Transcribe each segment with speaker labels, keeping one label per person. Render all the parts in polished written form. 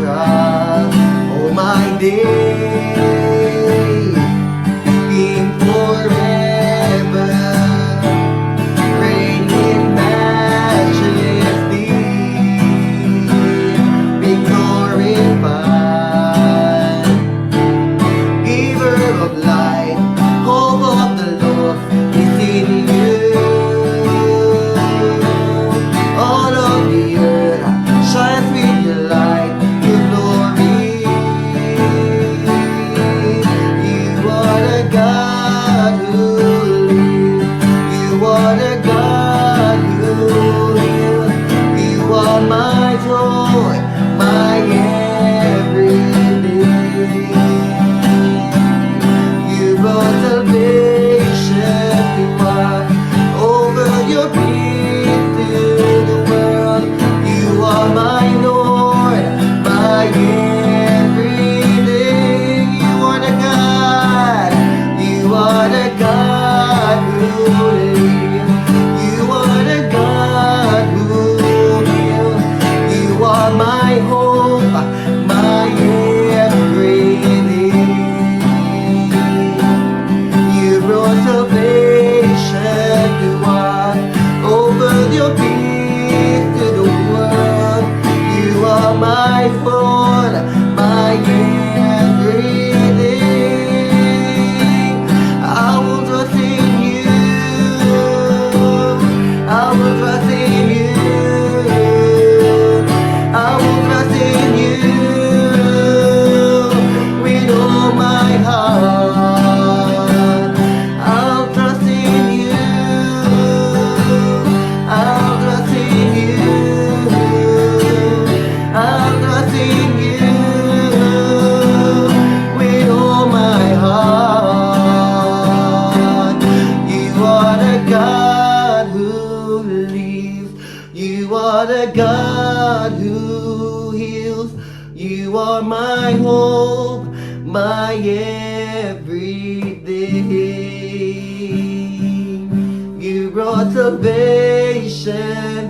Speaker 1: trust all my days. King forever, reign in majesty, be glorified. Giver of life, hope of the lost is in you. All of the earth shines with your light, your glory. You are the God who lives. You are the God who lives. You are my joy, my everything. You brought salvation to us, over your peace to the world. You are my Lord, my everything. You are the God, you are the God who lives. You are the God who heals. You are my hope, my everything. You brought salvation to us, over your peace to the world. You are my Lord, my everything. I will trust in you. I will trust in you. I will trust in you with all my heart. I'll trust in you. I'll trust in you. I'll trust in you with all my heart. You are the God who lives. You are the God who heals. You are my hope, my everything. You brought salvation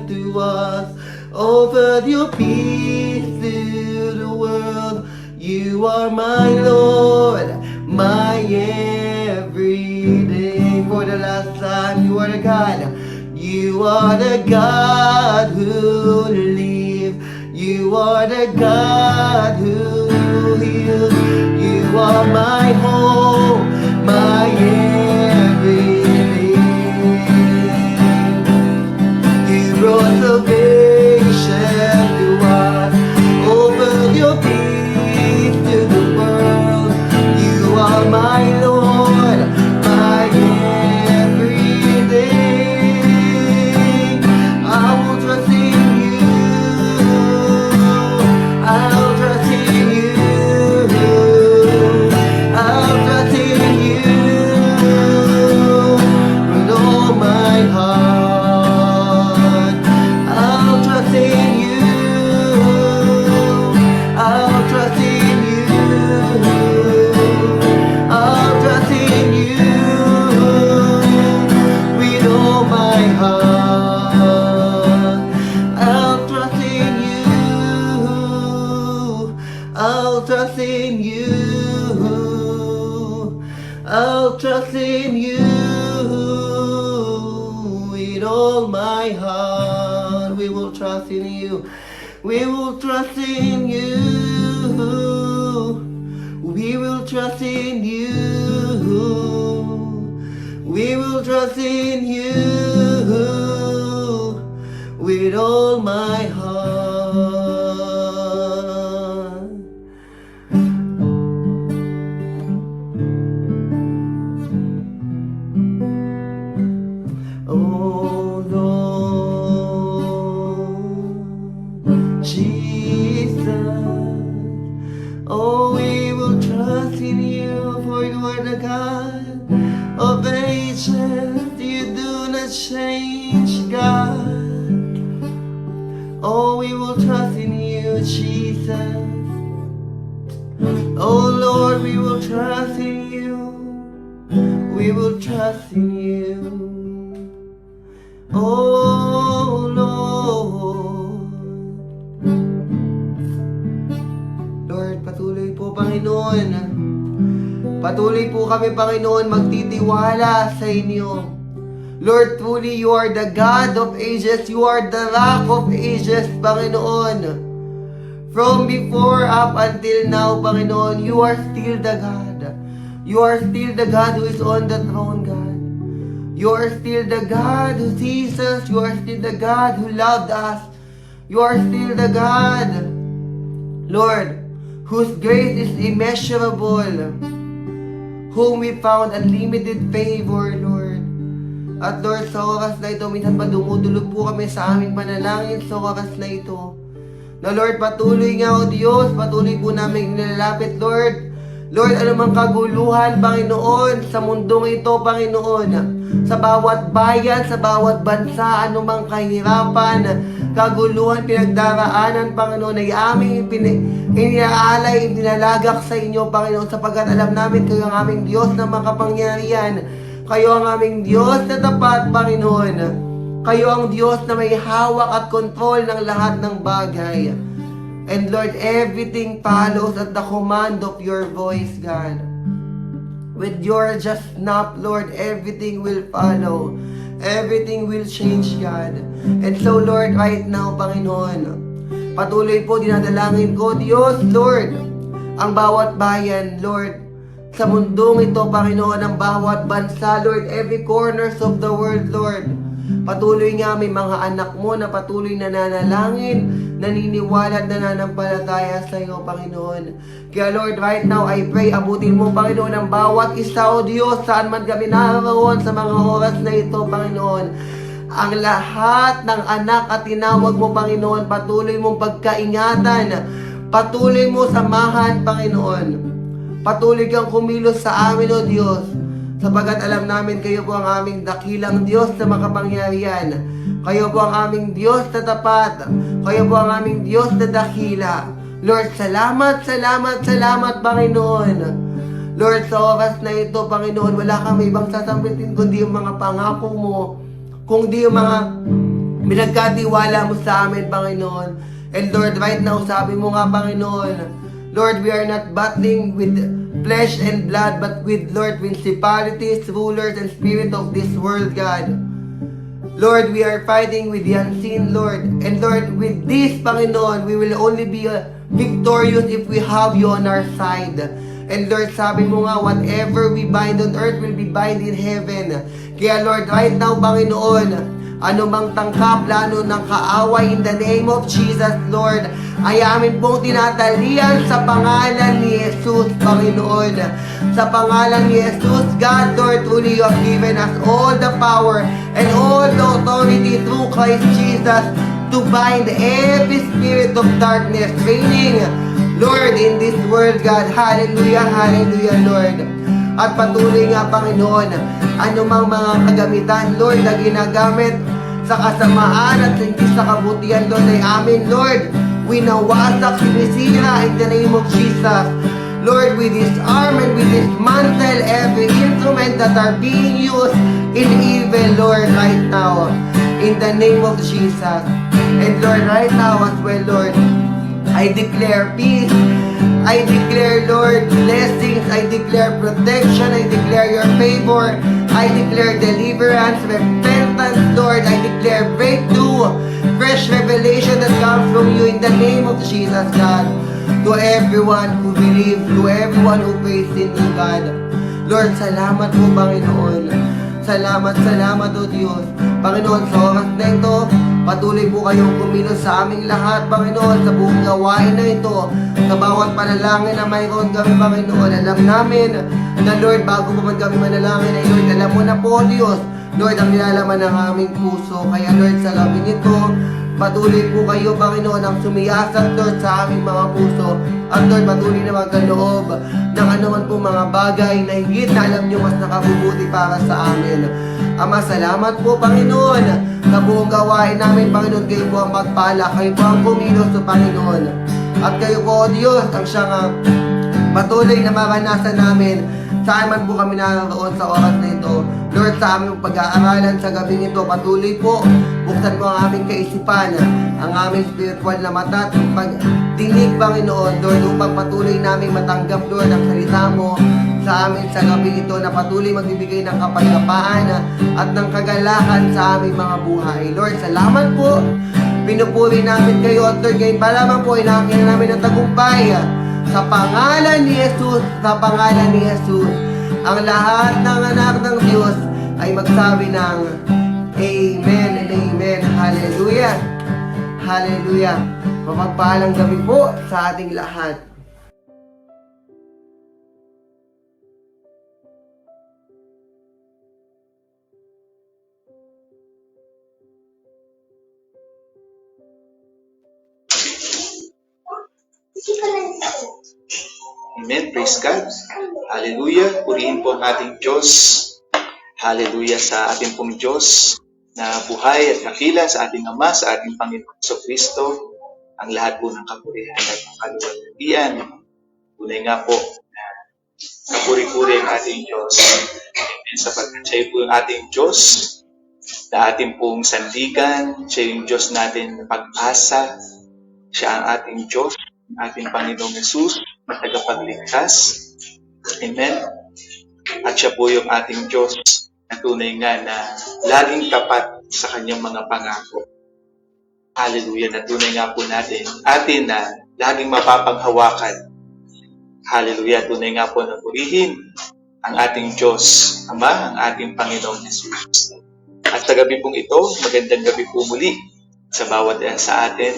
Speaker 1: to us, offered your peace to the world. You are my Lord, my everything. For the last time, you are the God. You are the God who lives. You are the God who heals. You are my hope, my everything. You brought salvation to us, over your peace to the world. You are my Lord, my everything. I will trust in you. I'll trust in you. I'll trust in you with all my heart. I'll trust in you. I'll trust in you. I'll trust in you with all my heart. I'll trust in you. I'll trust in you. I'll trust in you with all my heart. We will trust in you. We will trust in you. We will trust in you. We will trust in you with all my heart. Oh Lord Jesus, oh, we will trust in you, for you are the God of ages. You do not change, God. Oh, we will trust in you, Jesus. Oh Lord, we will trust in you. We will trust in you. Oh Lord, po, Panginoon. Patuloy po kami, Panginoon, magtitiwala sa inyo. Lord, truly, you are the God of ages. You are the Rock of ages, Panginoon. From before up until now, Panginoon, you are still the God. You are still the God who is on the throne, God. You are still the God who sees us. You are still the God who loved us. You are still the God, Lord, whose grace is immeasurable, whom we found unlimited favor, Lord. At Lord, sa oras na ito, minsan pa dumudulog po kami sa aming panalangin sa oras na ito. Na Lord, patuloy nga o Diyos, patuloy po namin nilalapit, Lord. Lord, anumang kaguluhan, Panginoon, sa mundong ito, Panginoon, sa bawat bayan, sa bawat bansa, anumang kahirapan, kaguluhan, pinagdaraanan, Panginoon, ay aming iniaalay, inilagak sa inyo, Panginoon, sapagkat alam namin kayo ang aming Diyos na makapangyarihan. Kayo ang aming Diyos na tapat, Panginoon. Kayo ang Diyos na may hawak at kontrol ng lahat ng bagay. And Lord, everything follows at the command of your voice, God. With your just snap, Lord, everything will follow. Everything will change, God. And so, Lord, right now, Panginoon, patuloy po dinadalangin ko, Diyos, Lord, ang bawat bayan, Lord, sa mundong ito, Panginoon, ang bawat bansa, Lord, every corners of the world, Lord. Patuloy nga may mga anak mo na patuloy na nanalangin, naniniwala at nananampalataya sa iyo, Panginoon. Kaya Lord, right now, I pray, abutin mo, Panginoon, ang bawat isa, O Diyos, saan man kami naroon sa mga oras na ito, Panginoon. Ang lahat ng anak at tinawag mo, Panginoon, patuloy mong pagkaingatan, patuloy mo samahan, Panginoon. Patuloy kang kumilos sa amin, O Diyos, sapagat alam namin kayo po ang aming dakilang Diyos na makapangyarihan. Kayo po ang aming Diyos na tapat. Kayo po ang aming Diyos na dakila. Lord, salamat, salamat, salamat, Panginoon. Lord, sa oras na ito, Panginoon, wala kami ibang sasampitin kundi yung mga pangako mo, kundi yung mga pinagkatiwala mo sa amin, Panginoon. And Lord, right now, sabi mo nga, Panginoon, Lord, we are not battling with flesh and blood, but with, Lord, principalities, rulers, and spirit of this world, God. Lord, we are fighting with the unseen, Lord. And Lord, with this, Panginoon, we will only be victorious if we have you on our side. And Lord, sabi mo nga, whatever we bind on earth will be bind in heaven. Kaya Lord, right now, Panginoon, anumang tangka, plano ng kaaway, in the name of Jesus, Lord, ay amin pong tinatalian sa pangalan ni Jesus, Panginoon. Sa pangalan ni Jesus, God, Lord, truly you have given us all the power and all the authority through Christ Jesus to bind every spirit of darkness reigning, Lord, in this world, God. Hallelujah, hallelujah, Lord. At patuloy nga, Panginoon, anumang mga kagamitan, Lord, na ginagamit sa kasamaan at hindi sa kabutihan, Lord, ay amin, Lord, winawasak, sinisira in the name of Jesus. Lord, we disarm and we dismantle every instrument that are being used in evil, Lord, right now, in the name of Jesus. And Lord, right now as well, Lord, I declare peace, I declare, Lord, blessings, I declare protection, I declare your favor, I declare deliverance, repentance, Lord, I declare breakthrough, fresh revelation that comes from you in the name of Jesus, God. To everyone who believes, to everyone who prays in you, God. Lord, salamat po, Panginoon. Salamat, salamat, O Diyos. Panginoon, sa oras na ito, patuloy po kayong kumilos sa aming lahat, Panginoon, sa buong gawain na ito, sa bawat panalangin na mayroon kami, Panginoon. Alam namin na, Lord, bago pa man kami manalangin, ay Lord, alam mo na po, Diyos, Lord, ang nilalaman ng aming puso. Kaya, Lord, sa gabi nito, patuloy po kayo, Panginoon, ang sumiyasat, Lord, sa aming mga puso. At Lord, patuloy na magkaloob ng anuman po mga bagay na higit na alam nyo mas nakabubuti para sa amin. Ama, salamat po, Panginoon, sa buong gawain namin, Panginoon. Kayo po ang magpala, kayo po ang kumilos, o Panginoon. At kayo po, O Diyos, ang siyang patuloy na maranasan namin saan man po kami naroon sa oras na ito. Lord, sa aming pag-aaralan sa gabing ito, patuloy po, buksan mo ang aming kaisipan, ang aming spiritual na mata at pagdinig, Panginoon, Lord, upang patuloy namin matanggap, Lord, ang salita mo sa amin sa gabi ito na patuloy magbibigay ng kapayapaan at ng kagalakan sa aming mga buhay. Lord, salamat po. Pinupuri namin kayo at Lord, ngayon pa lamang po inakakita namin ng tagumpay sa pangalan ni Jesus, sa pangalan ni Jesus. Ang lahat ng anak ng Diyos ay magsabi ng Amen and Amen. Hallelujah. Hallelujah. Mapagpahalang gabi po sa ating lahat.
Speaker 2: Amen. Praise God. Hallelujah. Purihin po ang ating Diyos. Hallelujah sa ating pong Diyos na buhay at dakila, sa ating Ama, sa ating Panginoon Kristo. Ang lahat po ng kapurihan at ng kaluwalhatian. Tunay nga po na kapuri-puri ang ating Diyos. Amen. Sapagkat siya po ang ating Diyos na ating pong sandigan. Siya yung Diyos natin na pag-asa. Siya ang ating Diyos, ang ating Panginoong Jesus na tagapagligtas. Amen. At siya po yung ating Diyos na tunay nga na laging tapat sa kanyang mga pangako. Hallelujah, na tunay nga po atin na laging mapapaghawakan. Hallelujah, tunay nga po na purihin ang ating Diyos, Ama, ang ating Panginoong Jesus. At sa gabi pong ito, magandang gabi po muli sa bawat sa atin.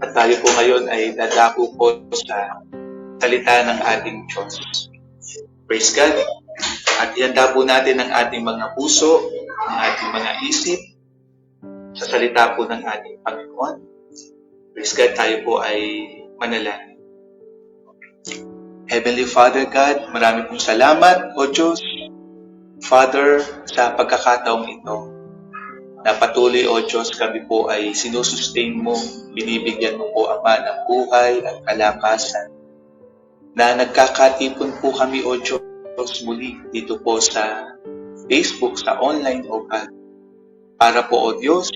Speaker 2: At tayo po ngayon ay dadako po sa salita ng ating Diyos. Praise God. At ihanda po natin ang ating mga puso, ang ating mga isip, sa salita po ng ating Panginoon. Praise God, tayo po ay manalangin. Heavenly Father God, marami pong salamat, O Diyos, Father, sa pagkakataong ito. Na patuloy, O Diyos, kami po ay sinusustain mo, binibigyan mo po, Ama, ng buhay at kalakasan. Na nagkakatipon po kami, O Diyos, muli dito po sa Facebook, sa online, O God. Para po, O Diyos,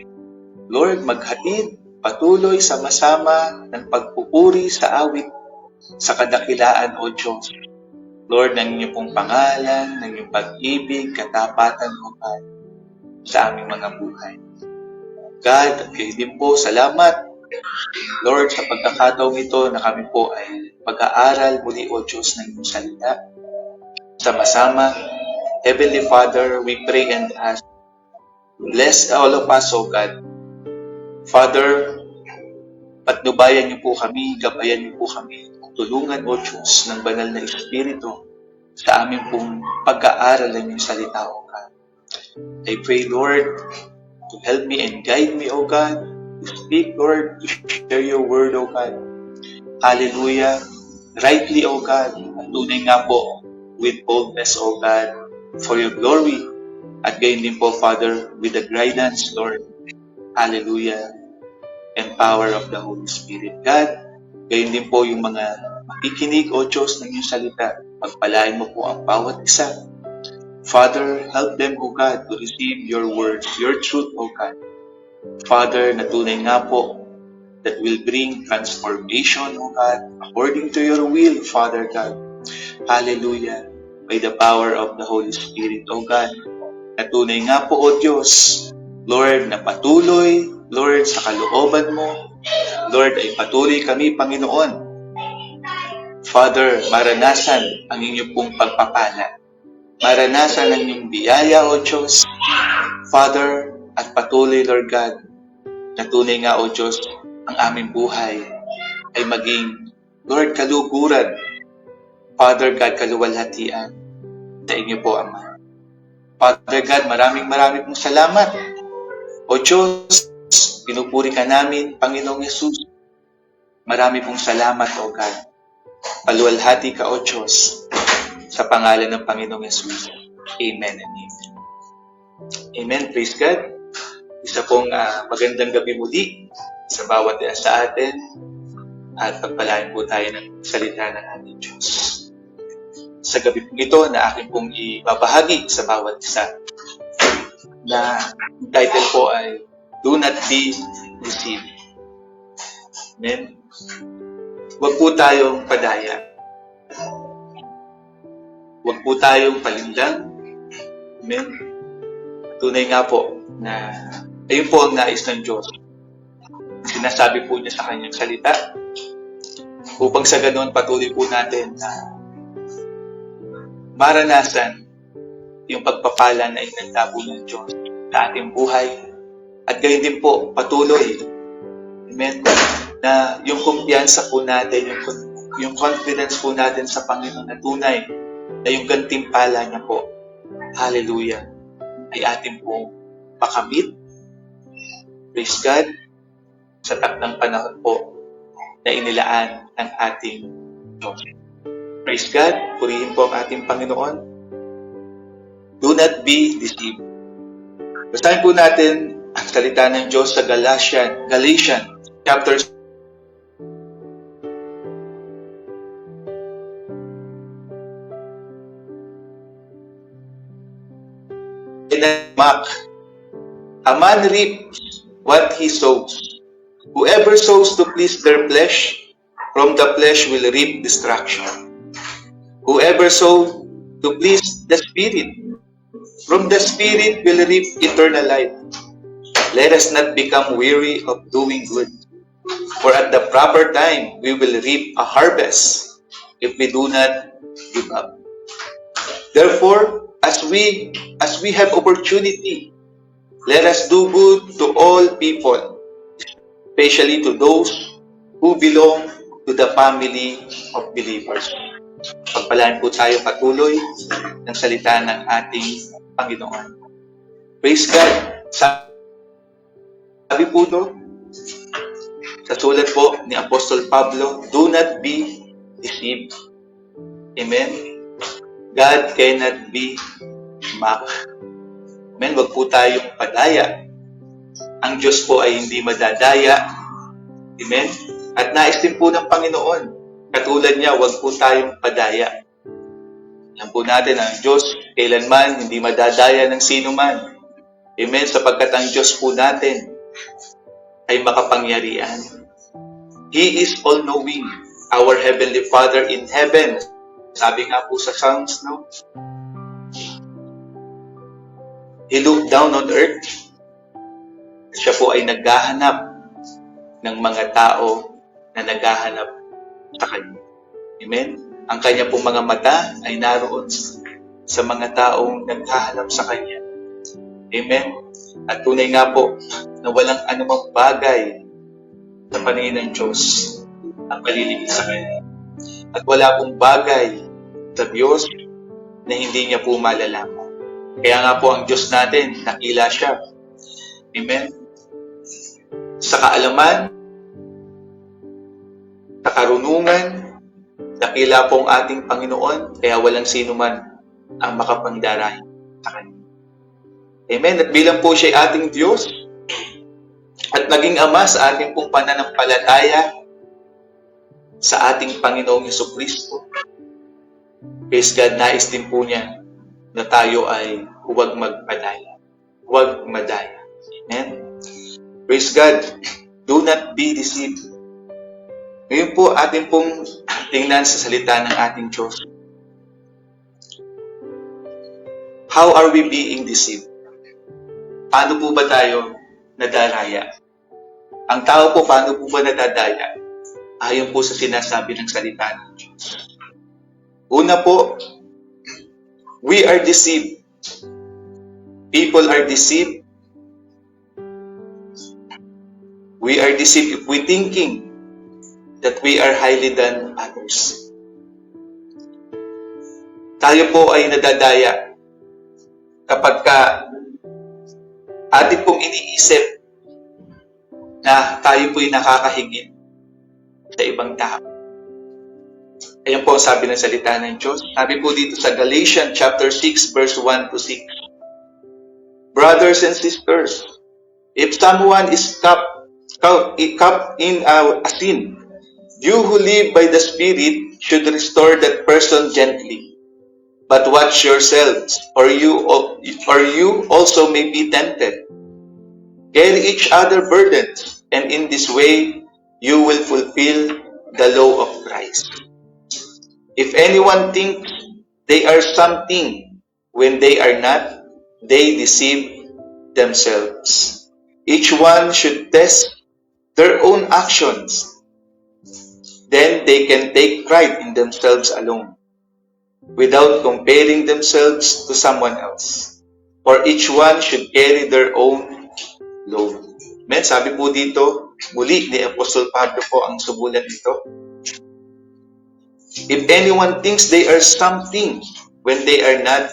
Speaker 2: Lord, maghatid patuloy sama-sama ng pagpupuri sa awit sa kadakilaan, O Diyos. Lord, ng inyong pong pangalan, ng inyong pag-ibig, katapatan, O God, sa aming mga buhay. God, kayo din po, salamat, Lord, sa pagkakataong ito na kami po ay pag-aaral muli, O Diyos, ng inyong salita. Sama-sama, Heavenly Father, we pray and ask, bless all of us, O God. Father, patnubayan niyo po kami, gabayan niyo po kami, tulungan, O Diyos, ng banal na Espiritu sa aming pong pag-aaral ng inyong salita, O God. I pray, Lord, to help me and guide me, O God, to speak, Lord, to share your word, O God. Hallelujah. Rightly, O God, at tunay nga po, with boldness, O God, for your glory. At gayon din po, Father, with the guidance, Lord. Hallelujah. And power of the Holy Spirit. God, gayon din po yung mga makikinig, O Diyos, ng iyong salita. Pagpalain mo po ang bawat isa. Father, help them, O God, to receive your words, your truth, O God. Father, na tunay nga po that will bring transformation, O God, according to your will, Father God. Hallelujah. By the power of the Holy Spirit, O God. Na tunay nga po, O Diyos, Lord, na patuloy, Lord, sa kalooban mo, Lord, ay patuloy kami, Panginoon. Father, maranasan ang inyong pong pagpapala. Maranasan ang inyong biyaya, O Diyos. Father, at patuloy, Lord God, na tunay nga, O Diyos, ang aming buhay ay maging, Lord, kaluguran. Father God, kaluwalhatian sa inyo po, Ama. Father God, maraming pong salamat. O Diyos, pinupuri ka namin, Panginoong Jesus. Marami pong salamat, O God. Paluwalhati ka, O Diyos, sa pangalan ng Panginoong Jesus. Amen and amen. Amen. Praise God. Isa pong magandang gabi muli sa bawat sa atin at pagpalain po tayo ng salita ng ating Diyos. sa gabi pong ito na akin pong ibabahagi sa bawat isa. Na title po ay Do Not Be Deceived. Amen? Huwag po tayong padaya. Huwag po tayong palindang. Amen? Tunay nga po na ayun po ang nais ng Diyos. Sinasabi po niya sa kanyang salita upang sa ganoon patuloy po natin na maranasan yung pagpapala na inanda po ng Diyos sa ating buhay. At gayon din po, patuloy. Amen? Na yung kumpiyansa po natin, yung confidence po natin sa Panginoon na tunay, na yung gantimpala niya po, hallelujah, ay ating pong makamit. Praise God, sa takdang panahon po na inilaan ng ating Diyos. Praise God, purihin po ang ating Panginoon. Do not be deceived. Basahin po natin ang salita ng Diyos sa Galatians chapter 6. Mark, a man reaps what he sows. Whoever sows to please their flesh, from the flesh will reap destruction. Whoever sows to please the Spirit, from the Spirit will reap eternal life. Let us not become weary of doing good, for at the proper time we will reap a harvest if we do not give up. Therefore, as we have opportunity, let us do good to all people, especially to those who belong to the family of believers. Pagpalaan po tayo patuloy ng salita ng ating Panginoon. Praise God. Sabi po ito, sa sulat po ni Apostol Pablo, do not be deceived. Amen? God cannot be mocked. Amen? Huwag po tayong padaya. Ang Diyos po ay hindi madadaya. Amen? At nais din po ng Panginoon, katulad niya, huwag po tayong padaya. Yan po natin, ang Diyos kailanman hindi madadaya ng sino man. Amen? Sapagkat ang Diyos po natin ay makapangyarihan. He is all-knowing. Our Heavenly Father in heaven. Sabi nga po sa Psalms, no? He looked down on earth. Siya po ay naghahanap ng mga tao na naghahanap sa Kanya. Amen? Ang Kanya pong mga mata ay naroon sa mga taong naghahanap sa Kanya. Amen? At tunay nga po na walang anumang bagay sa paningin ng Diyos ang malilimit sa Kanya. At wala pong bagay sa Diyos na hindi niya po malalaman. Kaya nga po ang Diyos natin, nakila siya. Amen? Sa kaalaman, sa karunungan, nakila po ang ating Panginoon, kaya walang sino man ang makapangdarahin sa Kanya. Amen? At bilang po siya ay ating Diyos, at naging Ama sa ating pong pananampalataya, sa ating Panginoong Jesucristo. Praise God, nais din po niya na tayo ay huwag magpadaya. Huwag madaya. Amen? Praise God. Do not be deceived. Ngayon po, ating pong tingnan sa salita ng ating Diyos. How are we being deceived? Paano po ba tayo nadaraya? Ang tao po, paano po ba nadadaya? Ayon po sa sinasabi ng salita ng Diyos. Una po, we are deceived. People are deceived. We are deceived if we thinking that we are highly than others. Tayo po ay nadadaya kapag atin pong iniisip na tayo po'y nakakahigit sa ibang tao. Ayan po ang sabi ng salita ng Diyos. Sabi po dito sa Galatians chapter 6 verse 1 to 6. Brothers and sisters, if someone is caught in a sin, you who live by the Spirit should restore that person gently. But watch yourselves, or you also may be tempted. Carry each other burdens, and in this way you will fulfill the law of Christ. If anyone thinks they are something when they are not, they deceive themselves. Each one should test their own actions. Then they can take pride in themselves alone, without comparing themselves to someone else. For each one should carry their own load. Amen? Sabi po dito, muli ni Apostol Pablo po ang subulan nito. If anyone thinks they are something when they are not,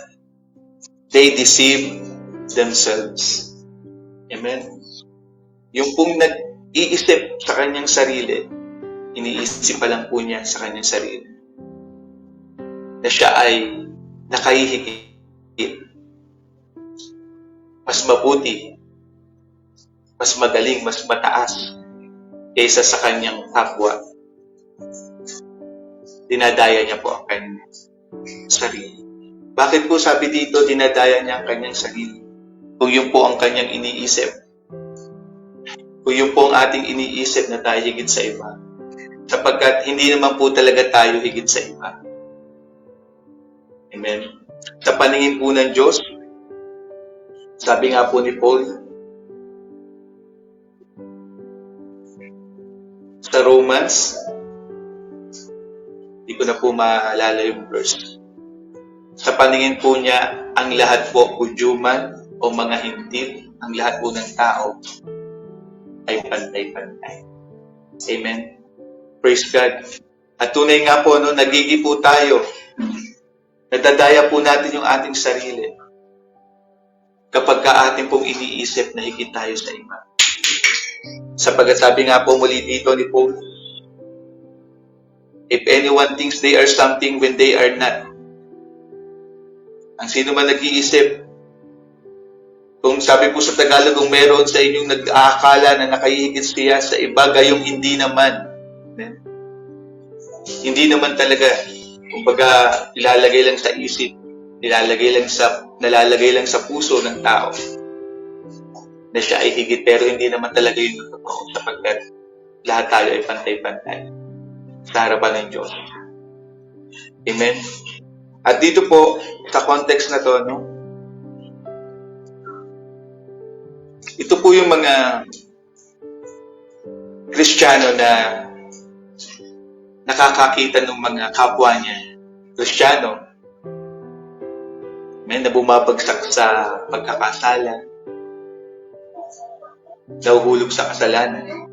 Speaker 2: they deceive themselves. Amen? Yung pong nag-iisip sa kanyang sarili, iniisip pa lang po niya sa kanyang sarili na siya ay nakahihigit, mas mabuti, mas magaling, mas mataas kaysa sa kanyang kapwa. Dinadaya niya po ang kanyang sarili. Bakit po sabi dito, dinadaya niya ang kanyang sarili? Kung yun po ang kanyang iniisip, kung yun po ang ating iniisip na tayo higit sa iba, sapagkat hindi naman po talaga tayo higit sa iba. Amen? Sa paningin po ng Diyos, sabi nga po ni Paul, sa Romans, hindi ko na po maalala yung verse. Sa paningin po niya, ang lahat po, Hudyuman o mga Hintil, ang lahat po ng tao ay pantay-pantay. Amen? Praise God. At tunay nga po, nagigi po tayo. Nadadaya po natin yung ating sarili kapag ka ating pong iniisip na higit tayo sa iba. Sapagkat sabi nga po muli dito ni Paul, if anyone thinks they are something when they are not. Ang sino man nag-iisip, kung sabi po sa Tagalog, kung meron sa inyong nag-aakala na nakahihigit siya sa iba, gayong hindi naman. Hindi naman talaga. Kumbaga, ilalagay lang sa isip, nalalagay lang sa puso ng tao na siya ay higit, pero hindi naman talaga yun totoo sapagkat lahat tayo ay pantay-pantay sa harapan ng Diyos. Amen? At dito po, sa context na to, ito po yung mga Kristiyano na nakakakita ng mga kapwa niya, Kristiyano, na bumabagsak sa pagkakasala, nahuhulog sa kasalanan,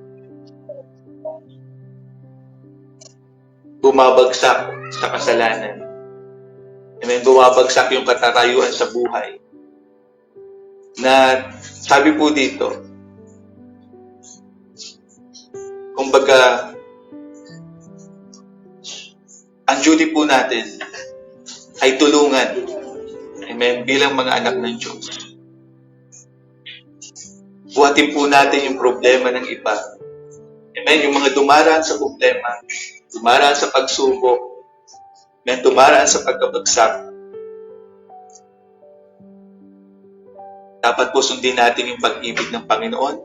Speaker 2: bumabagsak sa kasalanan, bumabagsak yung katatayuan sa buhay, na sabi po dito, kumbaga, ang duty po natin ay tulungan, bilang mga anak ng Diyos. Buhatin po natin yung problema ng iba. Yung mga dumaraan sa problema, dumaraan sa pagsubok, dumaraan sa pagkabagsak. Dapat po sundin natin yung pag-ibig ng Panginoon.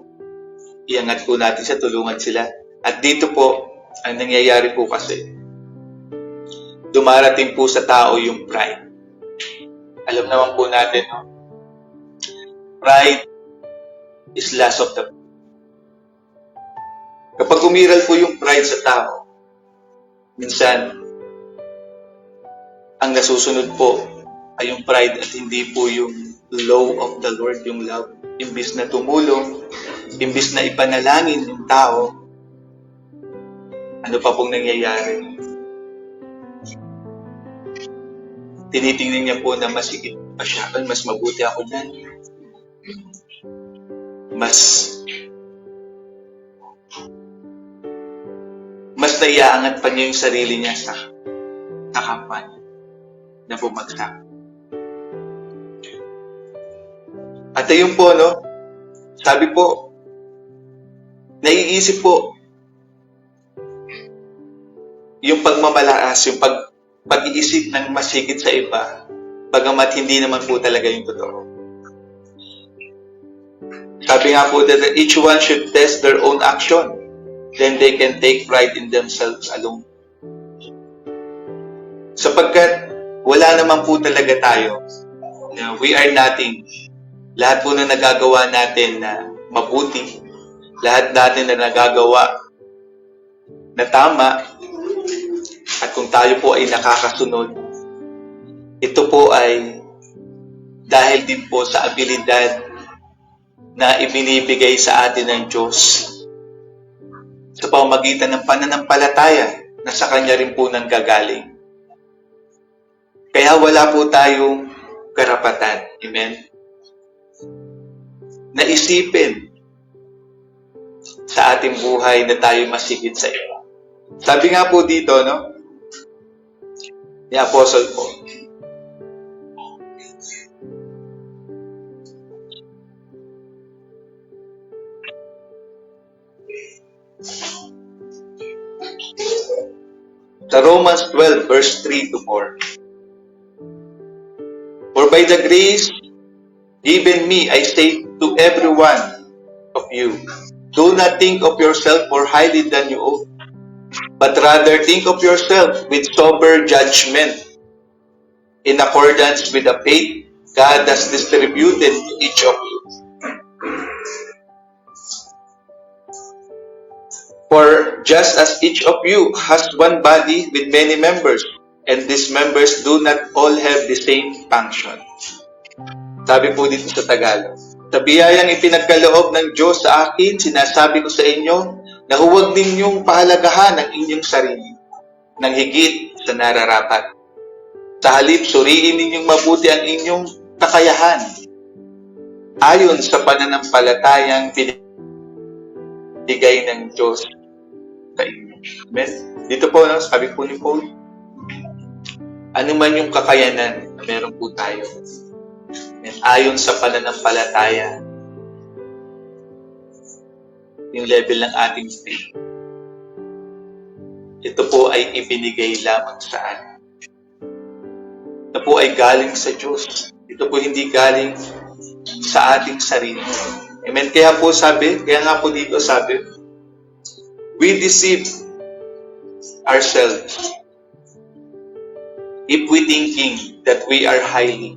Speaker 2: Iangat po natin sa tulungan sila. At dito po, ang nangyayari po kasi, dumarating po sa tao yung pride. Alam naman po natin, pride is last of the... Kapag umiral po yung pride sa tao, minsan, ang nasusunod po ay yung pride at hindi po yung law of the Lord, yung love. Imbis na tumulong, imbis na ipanalangin yung tao, ano pa pong nangyayari? Tinitingnan niya po na mas higit pa siya, mas mabuti ako dyan. Mas naiaangat pa niya yung sarili niya sa kapwa niya na bumagsak. At ayun po, sabi po, naiisip po yung pagmamalakas, yung pag-iisip ng mas higit sa iba, Bagamat hindi naman po talaga yung totoo. Sabi nga po that each one should test their own action. Then they can take pride in themselves alone. Sapagkat wala naman po talaga tayo. We are nothing. Lahat po na nagagawa natin na mabuti, lahat natin na nagagawa na tama, at kung tayo po ay nakakasunod, ito po ay dahil din po sa abilidad na ibinibigay sa atin ng Diyos sa pamamagitan ng pananampalataya na sa Kanya rin po nanggagaling. Kaya wala po tayong karapatan, amen, na isipin sa ating buhay na tayo masigit sa iba. Sabi nga po dito, no, ni Apostle Paul, sa Romans 12, verse 3 to 4. For by the grace given me, I say to every one of you, do not think of yourself more highly than you ought, but rather think of yourself with sober judgment, in accordance with the faith God has distributed to each of you. For just as each of you has one body with many members, and these members do not all have the same function. Sabi po dito sa Tagalog, sa biyayang ipinagkaloob ng Diyos sa akin, sinasabi ko sa inyo na huwag ninyong pahalagahan ang inyong sarili ng higit sa nararapat. Sa halip, suriin ninyong mabuti ang inyong kakayahan ayon sa pananampalatayang binigay ng Diyos sa inyo. Amen? Dito po, no, sabi po ni Paul, ano man yung kakayanan na meron po tayo, ayon sa pananampalataya, yung level ng ating faith, ito po ay ibinigay lamang sa atin. Ito po ay galing sa Diyos. Ito po hindi galing sa ating sarili. Amen? Kaya nga po dito sabi, we deceive ourselves if we thinking that we are highly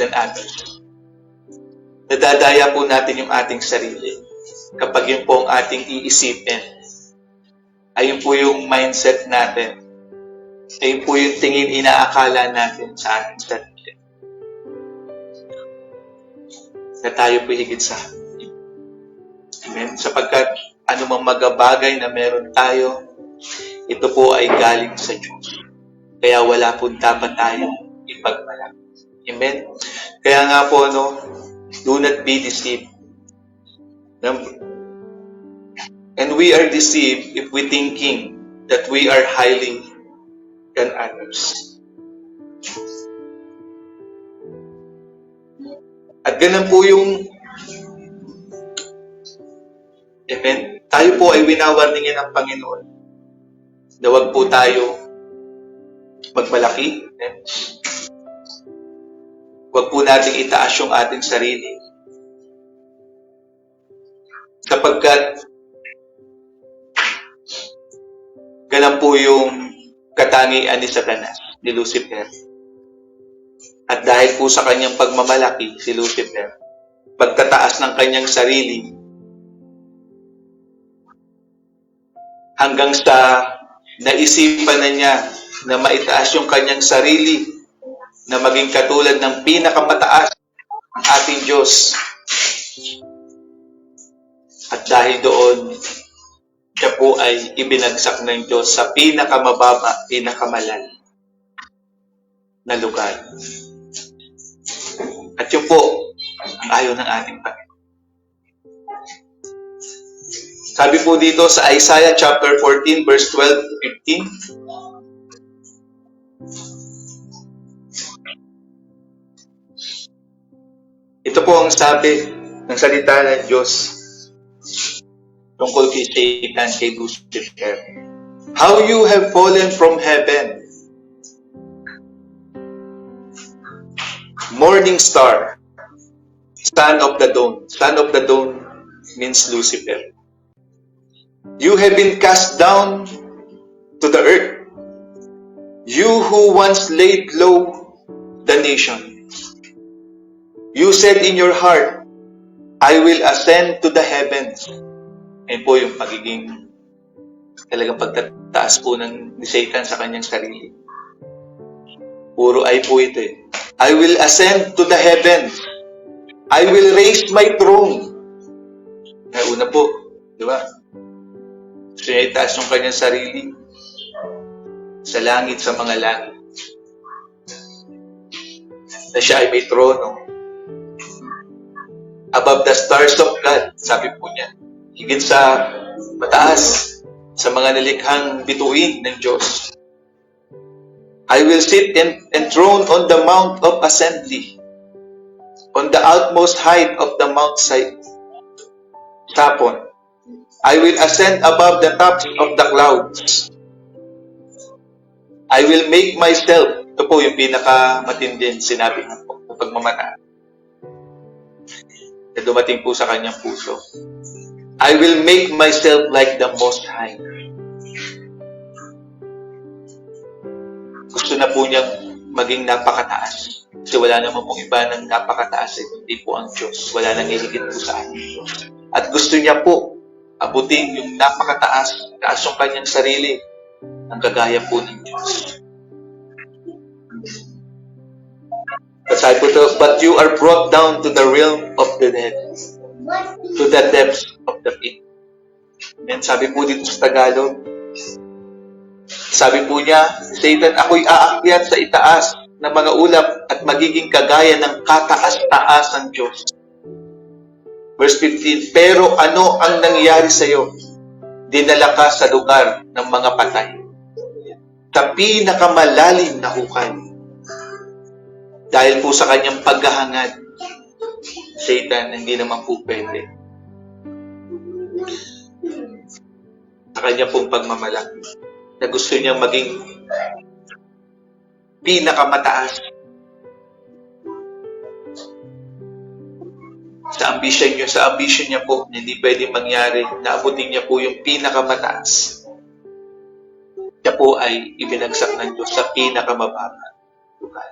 Speaker 2: than others. Nadadaya po natin yung ating sarili kapag yun po ang ating iisipin. Ayun po yung mindset natin. Ayun po yung tingin inaakala natin sa ating sarili. Na tayo po higit sa amen? Sapagkat anumang magabagay na meron tayo, ito po ay galing sa Diyos. Kaya wala po dapat tayong ipagmalaki. Amen? Kaya nga po, no, do not be deceived. And we are deceived if we thinking that we are highly than others. At ganun po yung amen. Tayo po ay winawarningin ng Panginoon na huwag po tayo magmalaki. Amen. Huwag po nating itaas yung ating sarili. Sapagkat ganun po yung katangian ni Satanas, ni Lucifer. At dahil po sa kanyang pagmamalaki, si Lucifer, pagtataas ng kanyang sarili, hanggang sa naisipan na niya na maitaas yung kanyang sarili na maging katulad ng pinakamataas ang ating Diyos. At dahil doon, siya po ay ibinagsak ng Diyos sa pinakamababa, pinakamalal na lugar. At yun po ang ayaw ng ating Panginoon. Sabi po dito sa Isaiah chapter 14 verse 12 to 15. Ito po ang sabi ng salita ng Diyos tungkol kay Satan, kay Lucifer. How you have fallen from heaven, morning star, son of the dawn. Son of the dawn means Lucifer. You have been cast down to the earth. You who once laid low the nation. You said in your heart, I will ascend to the heavens. Yan po yung pagiging talagang pagtataas po ni Satan sa kanyang sarili. Puro ay po ito eh. I will ascend to the heavens. I will raise my throne. Una po, di ba? Siya itaas yung kanyang sarili sa langit, sa mga langit. Na siya ay may trono. Above the stars of God, sabi po niya. Higit sa mataas, sa mga nalikhang bituin ng Diyos. I will sit enthroned on the mount of assembly, on the outmost height of the Mount Sapon. I will ascend above the tops of the clouds. I will make myself, ito po yung pinakamatinding sinabi ng pagmamata na dumating po sa kanyang puso. I will make myself like the Most High. Gusto na po niyang maging napakataas. Kasi wala naman pong iba ng napakataas, hindi po ang Diyos. Wala nang hihigit po sa ating Diyos. At gusto niya po abutin yung napakataas, taas yung kanyang sarili, ang kagaya po ng Diyos. Sabi po ito, but you are brought down to the realm of the dead, to the depths of the pit. And sabi po dito sa Tagalog, sabi po niya, Satan, ako'y aakyat sa itaas ng mga ulap at magiging kagaya ng kataas-taas ng Diyos. Verse 15, pero ano ang nangyari sa iyo? Dinala ka sa lugar ng mga patay, sa pinakamalalim na hukay. Dahil po sa kanyang paghahangad, Satan, hindi naman po pwede. Sa kanya pong pagmamalaki, na gusto niyang maging pinakamataas. Sa ambition niya po, hindi pwedeng mangyari na abutin niya po yung pinakamataas. Siya po ay ibinagsak ng Diyos sa pinakamababa lugar.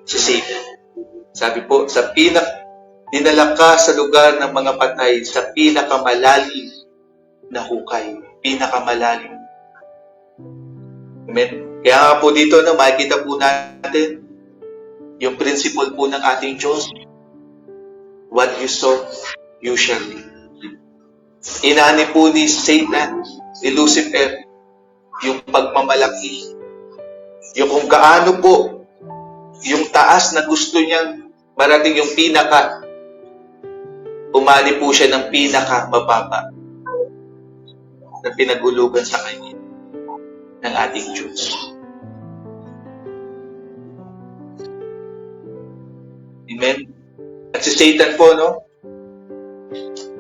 Speaker 2: Si Satan. Sabi po, dinala ka sa lugar ng mga patay sa pinakamalalim na hukay. Pinakamalalim. Amen. Kaya nga po dito, makikita po natin yung principle po ng ating Diyos. What you sow, you shall reap. Inani po ni Satan, ni Lucifer, yung pagmamalaki. Yung kung gaano po, yung taas na gusto niyang marating yung pinaka, umali po siya ng pinaka mababa na pinagulugan sa kanya ng ating Diyos. Amen? At si Satan po,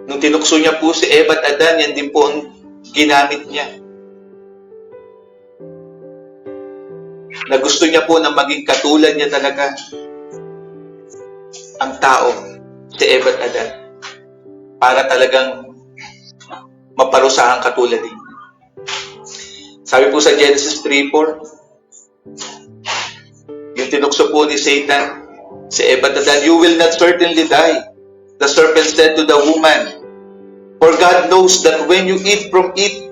Speaker 2: nung tinukso niya po si Eva at Adan, yan din po ang ginamit niya. Na gusto niya po na maging katulad niya talaga ang tao, si Eva at Adan, para talagang maparusahan katulad din. Sabi po sa Genesis 3:4, yung tinukso po ni Satan, si Eva at Adan, you will not certainly die. The serpent said to the woman, for God knows that when you eat from it,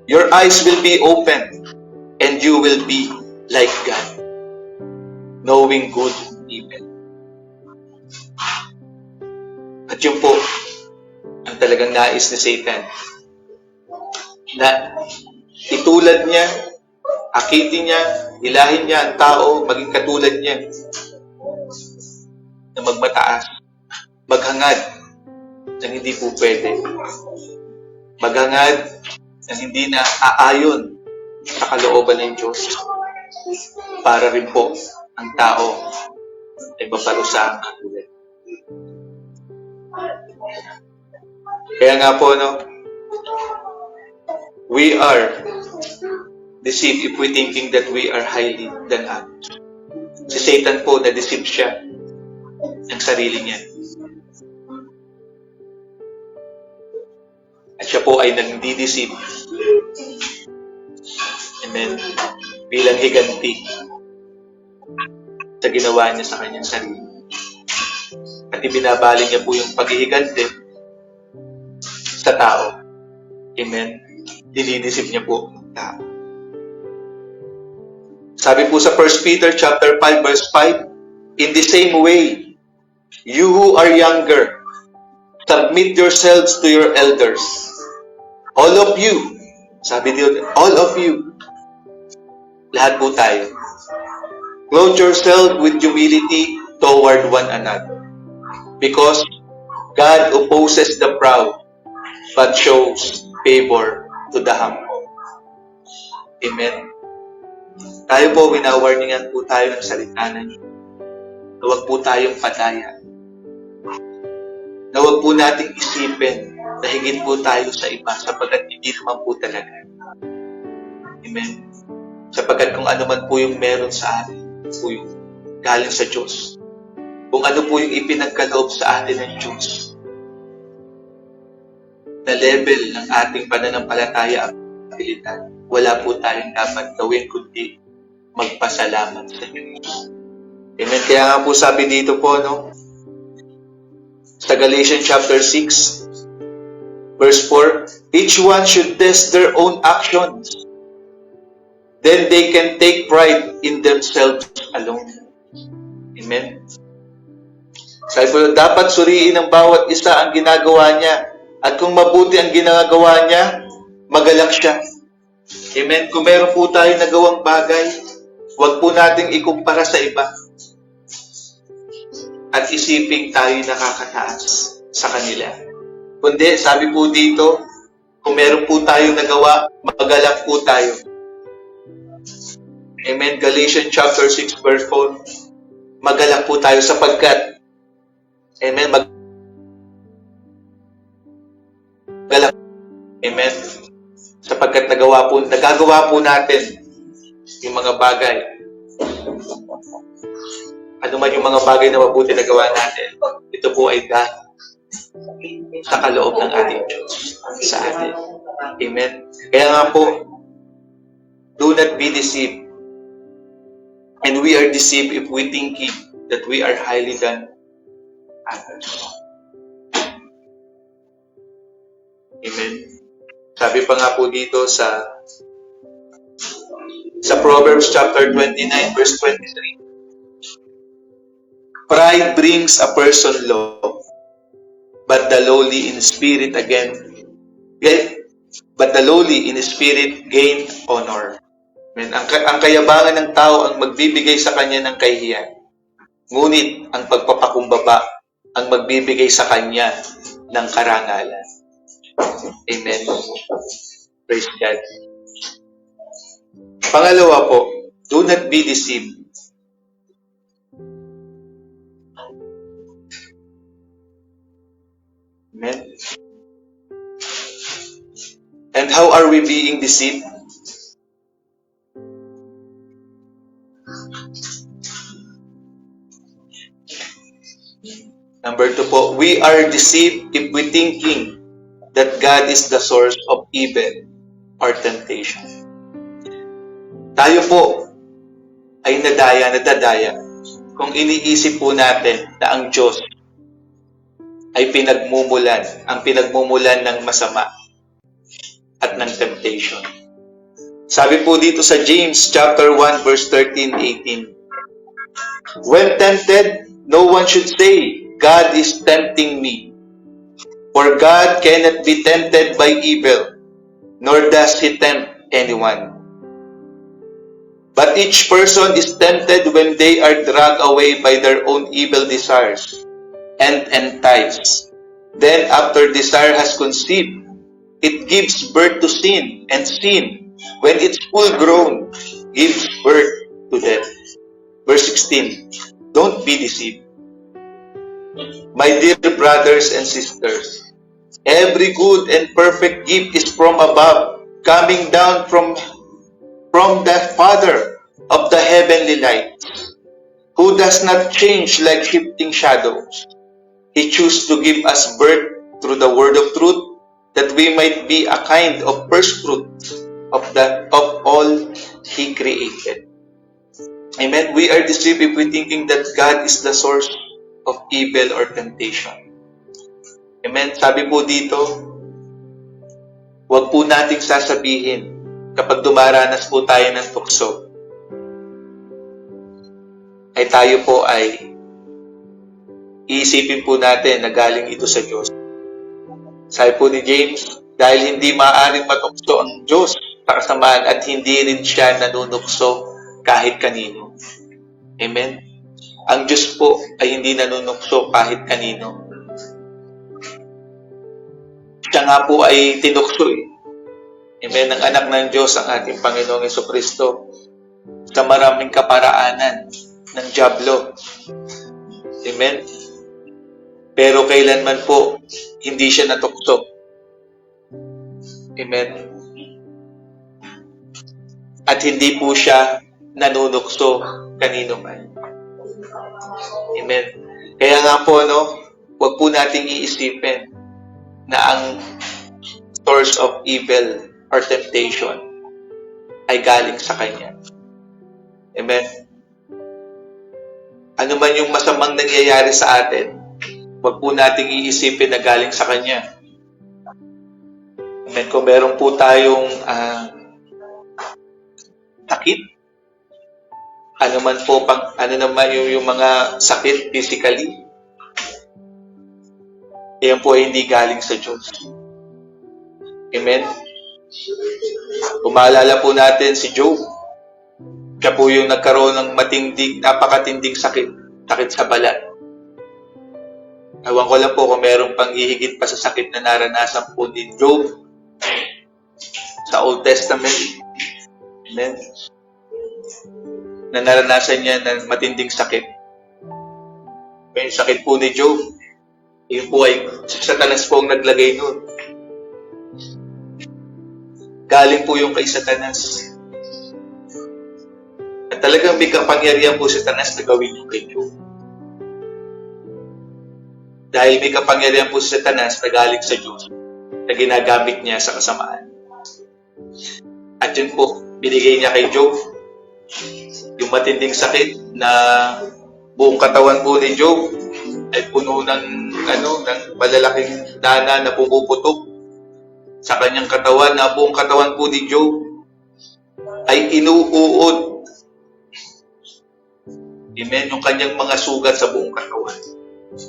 Speaker 2: your eyes will be opened, and you will be like God, knowing good and evil. At yun po, ang talagang nais ni Satan, na itulad niya, akitin niya, ilahin niya ang tao, maging katulad niya, na magmataas, maghangad, na hindi po pwede. Maghangad, na hindi na aayon sa kalooban ng Diyos, para rin po ang tao ay maparusahan katulad. Kaya nga po, we are deceived if we thinking that we are highly than others. Si Satan po, na-deceive siya ng sarili niya. At siya po ay nagdi-deceive. Amen. Bilang higanti sa ginawa niya sa kanyang sarili. At ibinabaling niya po yung paghihiganti sa tao. Amen. Dinidisip niya po ang tao. Sabi po sa 1 Peter chapter 5 verse 5, in the same way, you who are younger, submit yourselves to your elders. All of you, sabi dito, all of you, lahat po tayo, clothe yourself with humility toward one another. Because God opposes the proud, but shows favor to the humble. Amen. Tayo po, winawarningan po tayo ng salita na niyo. Na huwag po tayong padaya. Na huwag po nating isipin na higit po tayo sa iba sapagkat hindi naman po talaga. Amen. Sapagkat kung ano man po yung meron sa atin, po yung galing sa Diyos. Kung ano po yung ipinagkaloob sa atin ng Diyos. Na level ng ating pananampalataya at abilidad, wala po tayong dapat gawin kundi magpasalamat sa Diyos. Amen. Kaya nga po sabi dito po, no? Sa Galatians chapter 6, verse 4, each one should test their own actions. Then they can take pride in themselves alone. Amen. Sabi po, dapat suriin ng bawat isa ang ginagawa niya. At kung mabuti ang ginagawa niya, magalak siya. Amen. Kung meron po tayo nagawang bagay, huwag po nating ikumpara sa iba. At isiping tayo nakakataas sa kanila. Kundi, sabi po dito, kung meron po tayo nagawa, magalak po tayo. Amen. Galatians chapter 6 verse 4, magalak po tayo sapagkat, amen, magalak. Amen. Sapagkat nagagawa po natin yung mga bagay. Ano man yung mga bagay na mabuti na gawa natin, ito po ay dahil sa kaloob ng ating Diyos sa atin. Amen. Kaya nga po, do not be deceived. And we are deceived if we thinking that we are highly than others. Amen. Sabi pa nga po dito sa Proverbs chapter 29 verse 23. Pride brings a person low, but the lowly in spirit gain honor. Amen. Ang kayabangan ng tao ang magbibigay sa kanya ng kahihiyan. Ngunit ang pagpapakumbaba ang magbibigay sa kanya ng karangalan. Amen. Praise God. Pangalawa po, do not be deceived. Amen. And how are we being deceived? Number 2 po, we are deceived if we thinking that God is the source of evil or temptation. Tayo po ay nadadaya kung iniisip po natin na ang Diyos ay ang pinagmumulan ng masama at ng temptation. Sabi po dito sa James chapter 1 verse 13-18, when tempted, no one should say, God is tempting me. For God cannot be tempted by evil, nor does He tempt anyone. But each person is tempted when they are dragged away by their own evil desires and enticed. Then after desire has conceived, it gives birth to sin, and sin, when it's full grown, gives birth to death. Verse 16, don't be deceived. My dear brothers and sisters, every good and perfect gift is from above, coming down from the Father of the heavenly lights, who does not change like shifting shadows. He chose to give us birth through the word of truth, that we might be a kind of first fruit of all He created. Amen. We are deceived if we thinking that God is the source of evil or temptation. Amen. Sabi po dito, huwag po nating sasabihin kapag dumaranas po tayo ng tukso, ay tayo po ay iisipin po natin na galing ito sa Diyos. Sabi po ni James, dahil hindi maaaring matukso ang Diyos sa kasamaan at hindi rin siya nanunukso kahit kanino. Amen? Ang Diyos po ay hindi nanunukso kahit kanino. Siya nga po ay tinukso eh. Amen? Ang anak ng Diyos, ang ating Panginoong Jesucristo, sa maraming kaparaanan ng dyablo. Amen? Pero kailanman po, hindi siya natukso. Amen? At hindi po siya nanunukso kanino man. Amen? Kaya nga po, huwag po nating iisipin na ang source of evil or temptation ay galing sa Kanya. Amen? Ano man yung masamang nangyayari sa atin, huwag po nating iisipin na galing sa Kanya. Amen? Kung meron po tayong sakit, ano naman yung mga sakit physically, yan po ay hindi galing sa Diyos. Amen? Kung maalala po natin si Job, siya po yung nagkaroon ng napakatinding sakit sa balat. Ewan ko lang po kung meron pang hihigit pa sa sakit na naranasan po ni Job sa Old Testament. Amen? Na naranasan niya ng matinding sakit. Yung sakit po ni Job, yun po ay Satanas po ang naglagay nun. Galing po yung kay Satanas. At talagang may kapangyarihan po si Satanas na gawin yung kay Job. Dahil may kapangyarihan po si Satanas na galing sa Diyos na ginagamit niya sa kasamaan. At yun po, binigay niya kay Job yung matinding sakit na buong katawan po ni Job ay puno ng malalaking dana na pumuputok sa kanyang katawan, na buong katawan po ni Job ay inuuod. Amen? Yung kanyang mga sugat sa buong katawan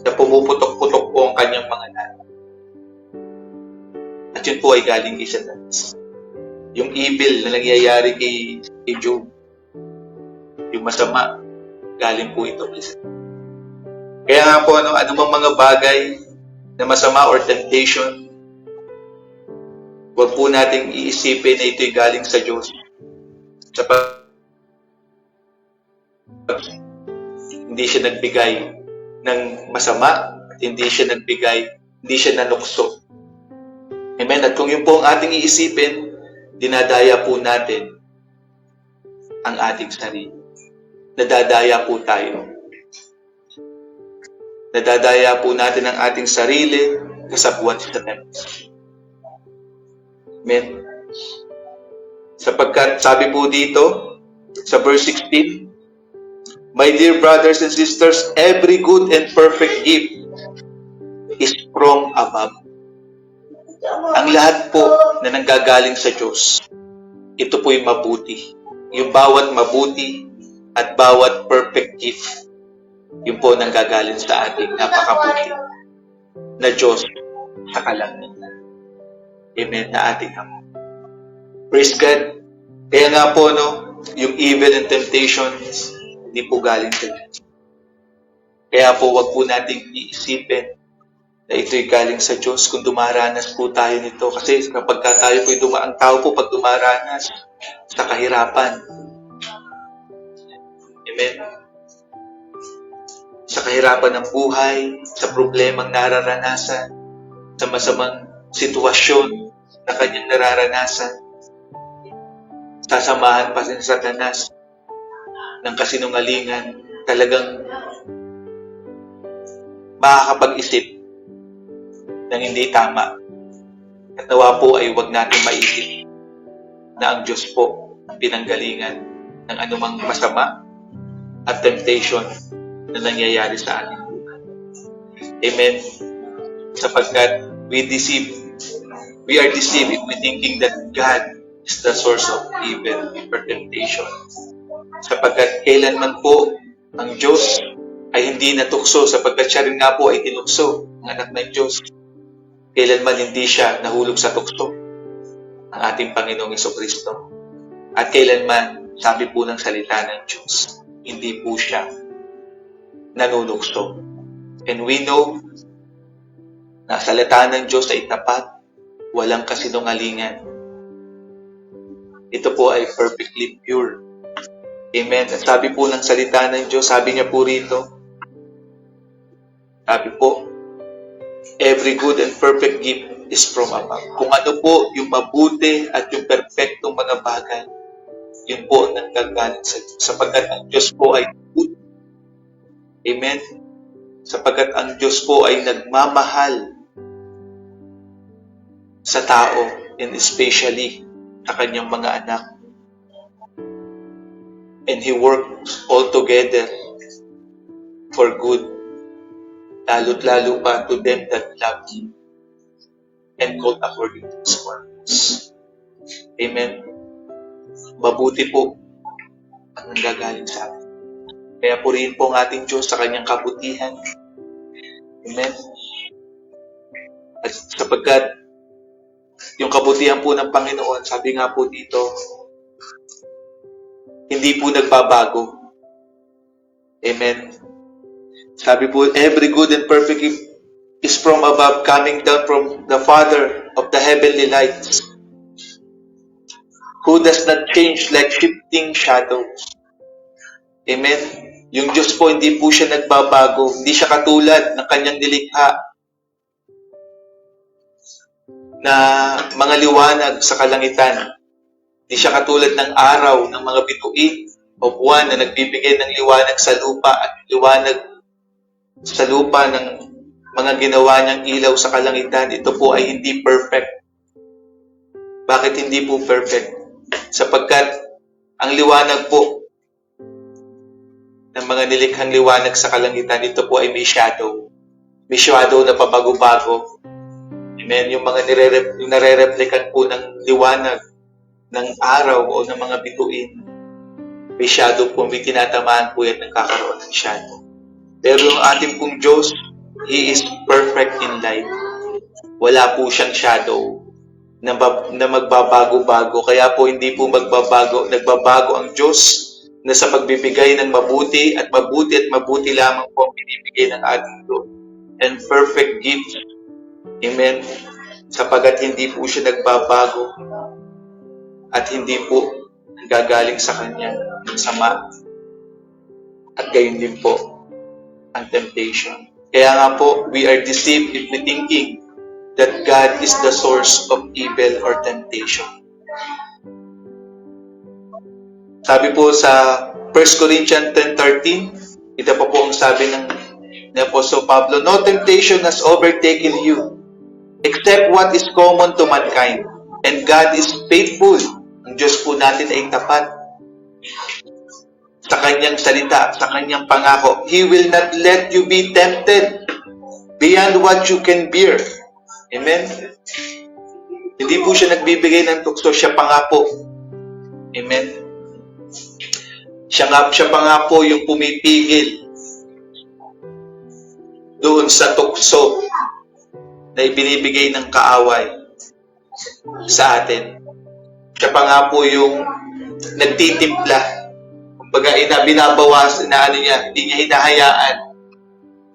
Speaker 2: na pumuputok-putok po ang kanyang mga dana. At yun po ay galing kay Satanas. Yung evil na nangyayari kay Job, yung masama, galing po ito kay Satanas. Kaya nga po, anumang mga bagay na masama or temptation, huwag po nating iisipin na ito'y galing sa Diyos. Hindi siya nagbigay ng masama, at hindi siya nanukso. Amen? At kung yun po ang ating iisipin, dinadaya po natin ang ating sarili. Nadadaya po tayo. Nadadaya po natin ang ating sarili kasabuan sa Satanas. Amen? Sapagkat sabi po dito sa verse 16, my dear brothers and sisters, every good and perfect gift is from above. Ang lahat po na nanggagaling sa Diyos, ito po'y mabuti. Yung bawat mabuti at bawat perfect gift, yun po nanggagaling sa ating napakabuti na Diyos sa kalangitan. Amen, na ating Ama. Praise God. Kaya nga po, yung evil and temptations, hindi po galing sa Diyos. Kaya po, wag po nating iisipin na ito'y galing sa Diyos kung dumaranas po tayo nito. Kasi kapag tayo po'y ang tao po pag dumaranas sa kahirapan. Amen? Sa kahirapan ng buhay, sa problemang nararanasan, sa masamang sitwasyon na kanyang nararanasan, sasamahan pa si Satanas ng kasinungalingan talagang makakapag-isip ng hindi tama. At nawa po ay huwag natin maisip na ang Diyos po ang pinanggalingan ng anumang masama at temptation na nangyayari sa ating buhay. Amen. Sapagkat we are deceived if we thinking that God is the source of evil or temptation. Sapagkat kailanman po ang Diyos ay hindi natukso, sapagkat siya rin nga po ay tinukso, ang anak ng Diyos. Kailanman hindi siya nahulog sa tukso, ang ating Panginoong Jesucristo. At kailanman, sabi po ng salita ng Diyos, hindi po siya nanunukso. And we know na salita ng Diyos ay tapat, walang kasinungalingan. Ito po ay perfectly pure. Amen. At sabi po ng salita ng Diyos, sabi niya po rito, sabi po, every good and perfect gift is from above. Kung ano po yung mabuti at yung perfectong mga bagay, yun po ang nanggagaling sa Diyos. Sapagkat ang Diyos po ay good. Amen. Sapagkat ang Diyos po ay nagmamahal sa tao, and especially sa kanyang mga anak. And He works all together for good, lalo't-lalo pa to them that love Him and called according to His purpose. Amen. Mabuti po ang nanggagaling sa atin. Kaya purihin po ang ating Diyos sa kanyang kabutihan. Amen. At sapagkat yung kabutihan po ng Panginoon, sabi nga po dito, hindi po nagbabago. Amen. Sabi po, every good and perfect gift is from above, coming down from the Father of the heavenly lights, who does not change like shifting shadows. Amen. Yung Diyos po, hindi po siya nagbabago. Hindi siya katulad ng kanyang nilikha na mga liwanag sa kalangitan. Hindi siya katulad ng araw, ng mga bituin o buwan na nagbibigay ng liwanag sa lupa at liwanag sa lupa ng mga ginawa niyang ilaw sa kalangitan. Ito po ay hindi perfect. Bakit hindi po perfect? Sapagkat ang liwanag po ng mga nilikhang liwanag sa kalangitan, ito po ay may shadow. May shadow na pabago-bago. Amen. Yung mga nare-replikan po ng liwanag ng araw o ng mga bituin, may shadow po, may tinatamaan po yan, nagkakaroon ng shadow. Pero yung ating pong Diyos, He is perfect in light. Wala po siyang shadow na magbabago-bago. Kaya po hindi po nagbabago ang Diyos na sa pagbibigay ng mabuti at mabuti lamang po ang binibigay ng ating Lord. And perfect gift. Amen. Sapagat hindi po siya nagbabago at hindi po nagagaling sa Kanya ng sama. At gayon din po ang temptation. Kaya nga po, we are deceived if we thinking that God is the source of evil or temptation. Sabi po sa 1 Corinthians 10:13, ito pa po ang sabi ng Apostle Pablo, no temptation has overtaken you, except what is common to mankind. And God is faithful. Ang Diyos po natin ay tapat sa Kanyang salita, sa Kanyang pangako. He will not let you be tempted beyond what you can bear. Amen? Hindi po siya nagbibigay ng tukso, siya pa nga po. Amen? Siya pa nga po yung pumipigil doon sa tukso na ibinibigay ng kaaway sa atin. Siya pa nga po yung nagtitimpla. Kumbaga, binabawas na hindi niya hinahayaan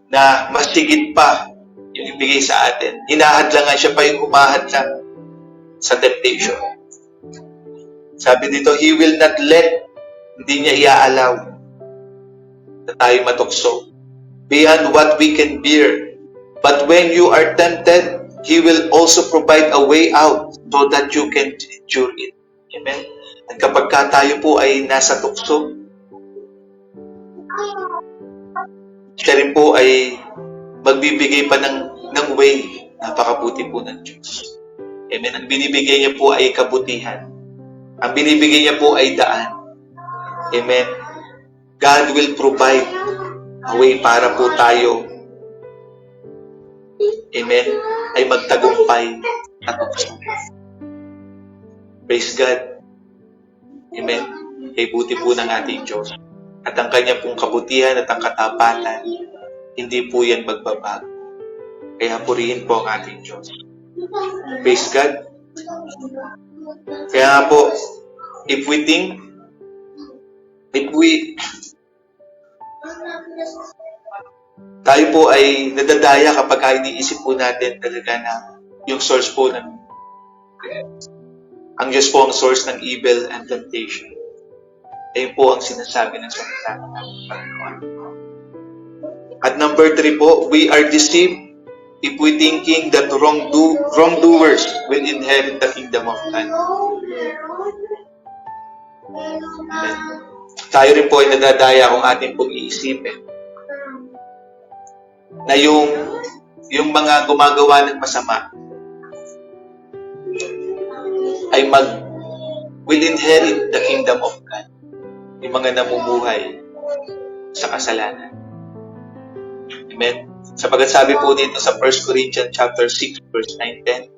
Speaker 2: na mas higit pa yung ibigay sa atin. Hinahadlangan, siya pa yung humahadlang sa temptation. Sabi dito, He will not let, hindi niya iaalaw na tayo matukso beyond what we can bear. But when you are tempted, He will also provide a way out so that you can endure it. Amen? At kapag tayo po ay nasa tukso, siya rin po ay magbibigay pa ng way. Napakabuti po ng Diyos. Amen. Ang binibigay niya po ay kabutihan. Ang binibigay niya po ay daan. Amen. God will provide a way para po tayo, amen, ay magtagumpay at tukso. Praise God. Amen. Kay buti po ng ating Diyos. At ang kanya pong kabutihan at ang katapatan, hindi po yan magbabago. Kaya purihin po ang ating Diyos. Praise God. Kaya nga po, tayo po ay nadadaya kapag iniisip po natin talaga na yung source po ng ang Diyos po ang source ng evil and temptation. Ayun po ang sinasabi ng salita ng Panginoon. At number 3 po, we are deceived if we thinking that wrongdoers will inherit the kingdom of God. Amen. Tayo rin po ay nadadaya kung ating pong iisipin na yung mga gumagawa ng masama ay will inherit the kingdom of God. Yung mga namumuhay sa kasalanan. Amen. Sapagat sabi po dito sa 1 Corinthians chapter 6 verse 9-10,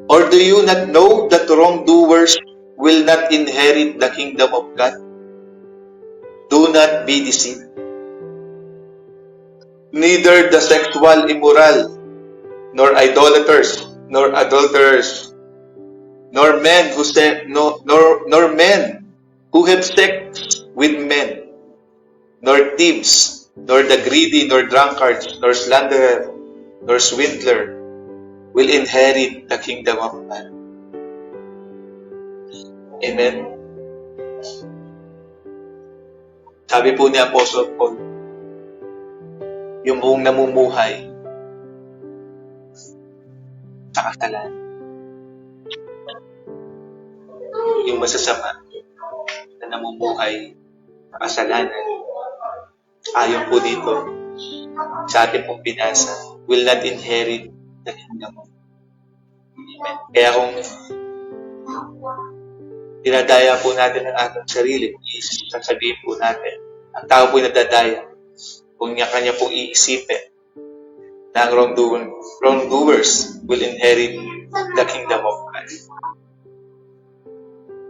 Speaker 2: or do you not know that wrongdoers will not inherit the kingdom of God? Do not be deceived. Neither the sexual immoral, nor idolaters, nor adulterers, nor men who have sex with men, nor thieves, nor the greedy, nor drunkards, nor slanderer, nor swindler will inherit the kingdom of God. Amen. Sabi po ni Apostle Paul, yung buong namumuhay sa kasalanan, yung masasama na namumuhay sa kasalanan, ayon po dito sa ating pong binasa, will not inherit the kingdom of God. Amen. Kaya kung dinadaya po natin ang ating sarili, sasabihin po natin, ang tao po nadadaya, kung kanya pong iisipin na ang wrongdoers will inherit the kingdom of God.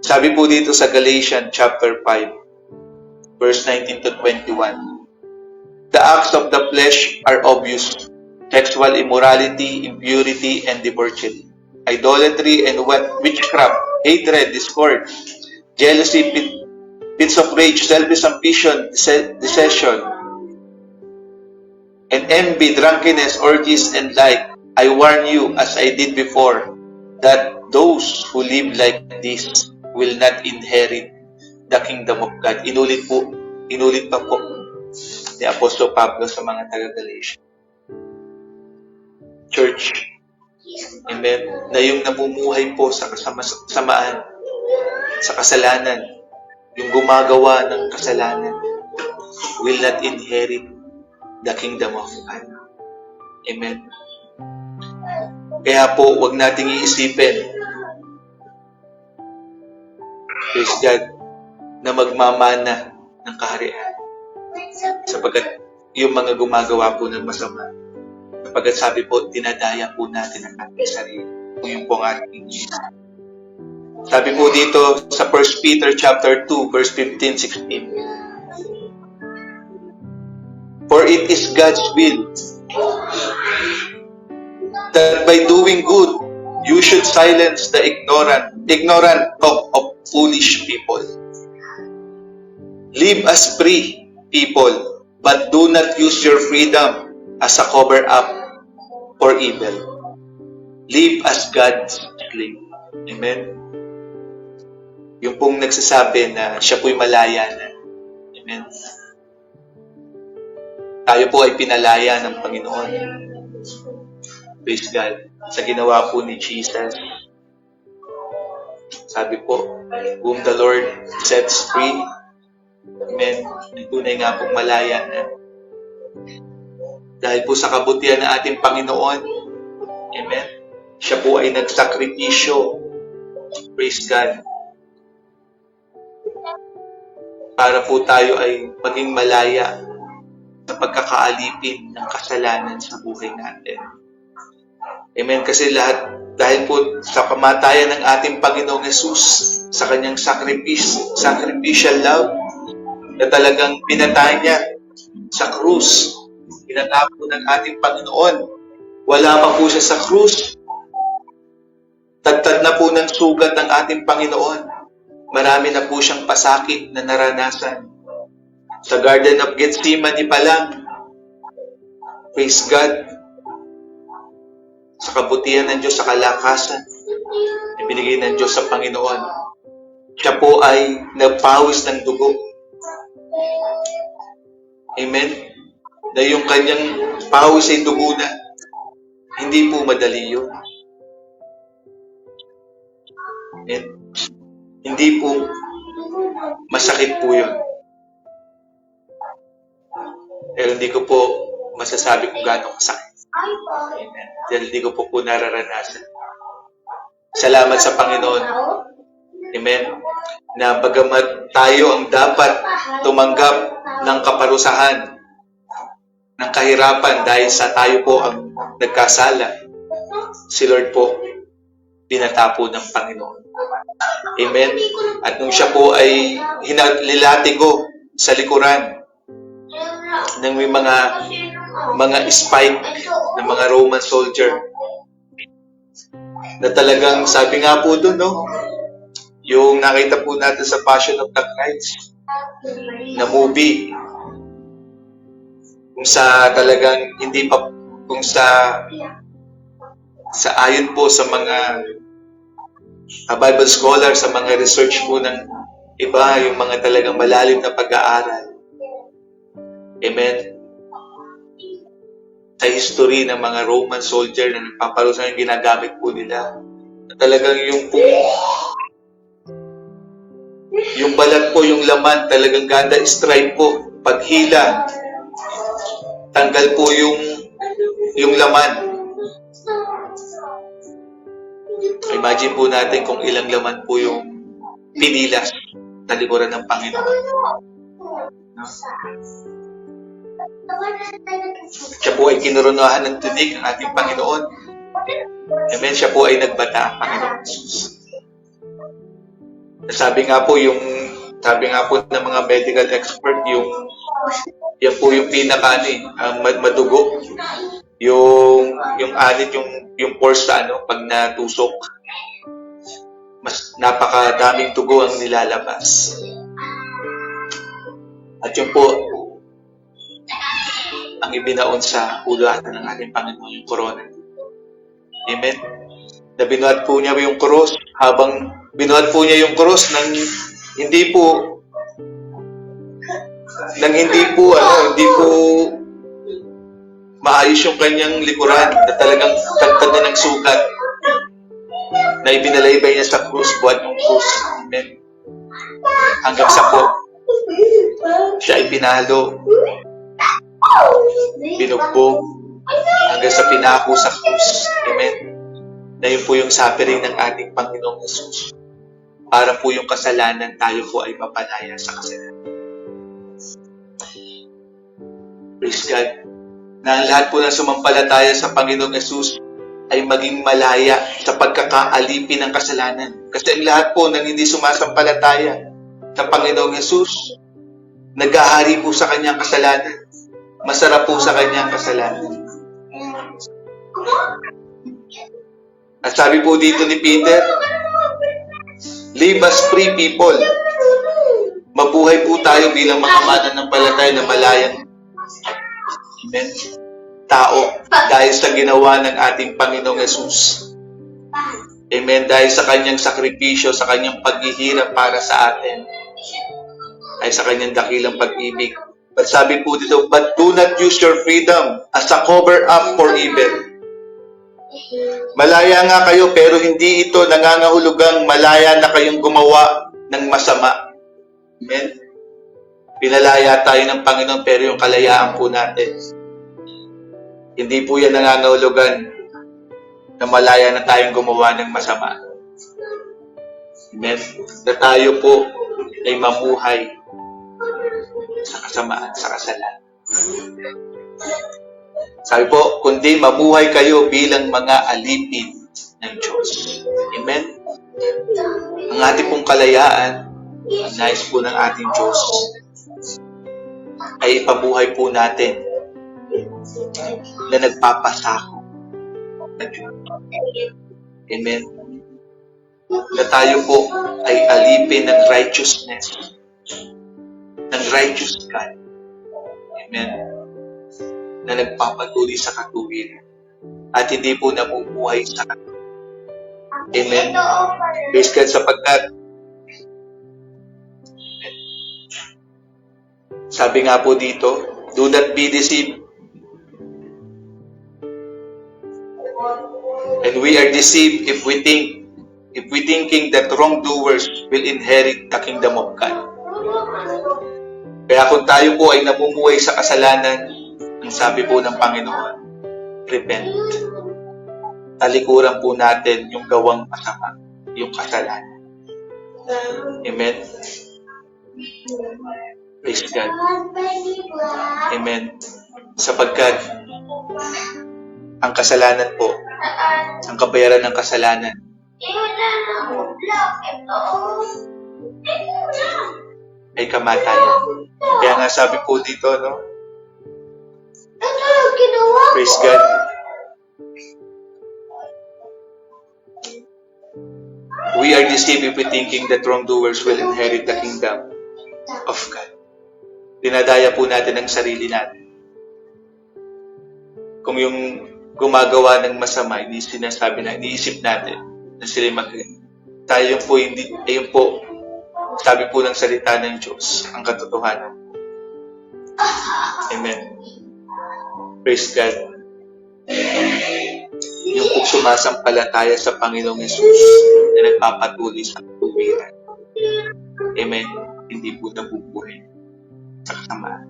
Speaker 2: Sabi po dito sa Galatians chapter 5, verse 19 to 21, the acts of the flesh are obvious: sexual immorality, impurity, and debauchery, idolatry and witchcraft, hatred, discord, jealousy, fits of rage, selfish ambition, deception, and envy, drunkenness, orgies, and like. I warn you, as I did before, that those who live like this will not inherit the kingdom of God. Inulit pa po ni Apostol Pablo sa mga taga-Galatia. Church, amen, na yung namumuhay po sa kasamaan, sa kasalanan, yung gumagawa ng kasalanan, will not inherit the kingdom of God. Amen. Kaya po, huwag nating iisipin, praise God, na magmamana ng kaharian. Sapagat yung mga gumagawa po ng masama, sapagat sabi po, dinadaya po natin ang ating sarili. Kung yung po ang ating Jesus. Sabi po dito sa 1 Peter chapter 2, verse 15-16, for it is God's will that by doing good, you should silence the ignorant talk of foolish people. Live as free people, but do not use your freedom as a cover-up for evil. Live as God's slave. Amen? Yung pong nagsasabi na siya po'y malaya na. Amen? Tayo po ay pinalaya ng Panginoon. Praise God. Sa ginawa po ni Jesus. Sabi po, whom the Lord sets free. Amen. Tunay nga pong malaya na. Dahil po sa kabutihan ng ating Panginoon. Amen. Siya po ay nagsakripisyo. Praise God. Para po tayo ay maging malaya sa pagkakaalipin ng kasalanan sa buhay natin. Amen. Kasi dahil po sa kamatayan ng ating Panginoong Yesus, sa kanyang sacrificial love, na talagang pinatay niya sa krus, pinatapo ng ating Panginoon. Wala pa po siya sa krus. Tagtad na po ng sugat ng ating Panginoon. Marami na po siyang pasakit na naranasan. Sa Garden of Gethsemane pa lang. Praise God. Sa kabutihan ng Diyos, sa kalakasan na binigay ng Diyos sa Panginoon. Siya po ay nagpawis ng dugo. Amen. Na yung kanyang pawis ay dugo na. Hindi po madali yun. And hindi po masakit po yun. Pero hindi ko po masasabi kung gaano kasakit. Amen. Dahil hindi ko po nararanasan. Salamat sa Panginoon. Amen. Na bagamat tayo ang dapat tumanggap ng kaparusahan, ng kahirapan dahil sa tayo po ang nagkasala, si Lord po pinatapo ng Panginoon. Amen. At nung siya po ay hinalilatigo sa likuran ng may mga spike ng mga Roman soldier, na talagang sabi nga po doon, no? Yung nakita po natin sa Passion of the Christ na movie, kung sa talagang hindi pa, kung sa ayon po sa mga Bible scholar, sa mga research po ng iba, yung mga talagang malalim na pag-aaral. Amen. Sa history ng mga Roman soldier na nagpaparusahan, yung ginagamit po nila. Talagang yung balat po, yung laman, talagang ganda stripe po. Paghila, tanggal po yung laman. Imagine po natin kung ilang laman po yung pinilas sa likuran ng Panginoon. No? Siya po ay kinurunahan ng tunig ng ating Panginoon. Amen. Siya po ay nagbata, Panginoon Jesus. Sabi nga po ng mga medical expert, yan po yung madugo. Yung anit, yung pores sa pag natusok, mas napakadaming dugo ang nilalabas. At yun po ang ibinaon sa ulo ng ating Panginoon, yung corona. Amen. Na binuhat po niya yung cross, habang binuhat po niya yung cross nang hindi po maayos yung kanyang likuran, na talagang tagtad na ng sugat, na ibinalaybay niya sa krus, buhat ng krus. Amen. Hanggang sa po, siya ay pinalo, binugbog, hanggang sa pinako sa krus. Amen. Na yun po yung suffering ng ating Panginoong Jesus. Para po yung kasalanan, tayo po ay mapalaya sa kasalanan. Praise God. Na ang lahat po ng sumampalataya sa Panginoong Jesus ay maging malaya sa pagkakaalipin ng kasalanan. Kasi ang lahat po ng hindi sumasampalataya sa Panginoong Jesus, nag-ahari po sa kanyang kasalanan. Masarap po sa kanyang kasalanan. At sabi po dito ni Peter, live as free people. Mabuhay po tayo bilang mga mananampalataya na malayang tao dahil sa ginawa ng ating Panginoong Jesus. Amen. Dahil sa kanyang sakripisyo, sa kanyang paghihirap para sa atin, ay sa kanyang dakilang pag-ibig. But sabi po dito, but do not use your freedom as a cover-up for evil. Malaya nga kayo, pero hindi ito nangangahulugang malaya na kayong gumawa ng masama. Amen? Pinalaya tayo ng Panginoon, pero yung kalayaan po natin, hindi po yan nangangahulugan na malaya na tayong gumawa ng masama. Amen? Na tayo po ay mamuhay sa kasamaan, sa kasalanan. Sabi po, kundi mabuhay kayo bilang mga alipin ng Diyos. Amen? Ang ating pong kalayaan, ang nais po ng ating Diyos, ay ipabuhay po natin na nagpapasako ng Diyos. Amen? Na tayo po ay alipin ng righteousness, ng righteous God. Amen? Na nagpapatuloy sa katuwiran at hindi po nabubuhay sa katuwiran. Amen? Praise God, sapagkat sabi nga po dito, do not be deceived. And we are deceived if we thinking that wrongdoers will inherit the kingdom of God. Kaya kung tayo po ay namumuhay sa kasalanan, ang sabi po ng Panginoon, repent. Talikuran po natin yung gawang masama, yung kasalanan. Amen? Praise God. Amen. Sapagkat ang kasalanan po, ang kabayaran ng kasalanan, ay kamatayan. Kaya nga sabi po dito, no? Praise God. We are deceived if we thinking that wrongdoers will inherit the kingdom of God. Dinadaya po natin ang sarili natin. Kung yung gumagawa ng masama, hindi sinasabi na, iniisip natin na sila magaling. Tayo po hindi, ayun po, sabi po ng salita ng Diyos, ang katotohanan. Amen. Praise God. Yung po sumasampalataya sa Panginoong Yesus na nagpapatuloy sa katuwiran. Amen. Hindi po nabubuhay sa kasamaan.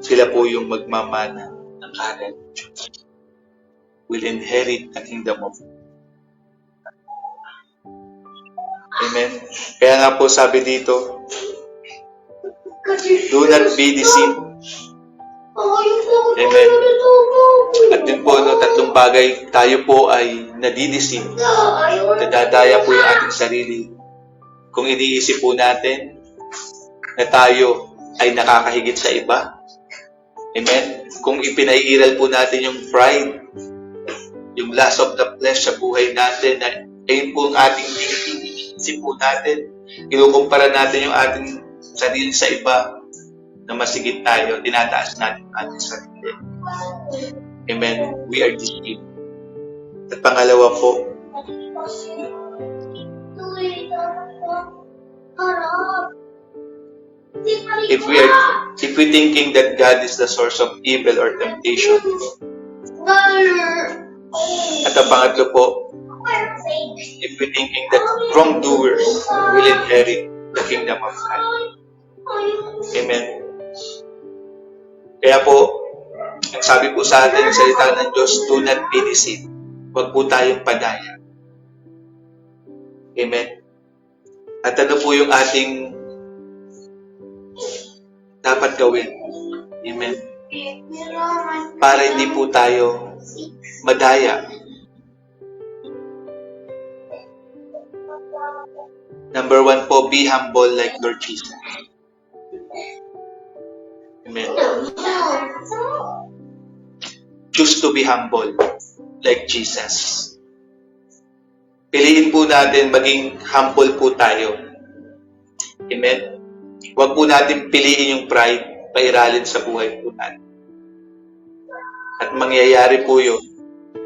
Speaker 2: Sila po yung magmamana ng kaharian ng Diyos. Will inherit the kingdom of God. Amen. Kaya nga po sabi dito, do not be deceived. Amen. At din po, no, tatlong bagay, tayo po ay nadideceive. Nadadaya po yung ating sarili. Kung iniisip po natin na tayo ay nakakahigit sa iba. Amen. Kung ipinaiiral po natin yung pride, yung lust of the flesh sa buhay natin, na ayun po ang ating iniisip po natin. Kinukumpara natin yung ating sarili sa iba na masigit tayo, tinataas natin ang ating sarili. Amen. We are deceived. At pangalawa po, if we thinking that God is the source of evil or temptation. At ang pangatlo po, if we thinking that wrongdoers will inherit the kingdom of God. Amen. Kaya po, ang sabi po sa atin ng salita ng Diyos, do not be deceived. Huwag po tayong padaya. Amen. At ano po yung ating dapat gawin? Amen. Para hindi po tayo madaya. Number 1 po, be humble like Lord Jesus. Amen. Choose to be humble like Jesus. Piliin po natin maging humble po tayo. Amen. Huwag po natin piliin yung pride, pairalin sa buhay po natin. At mangyayari po yun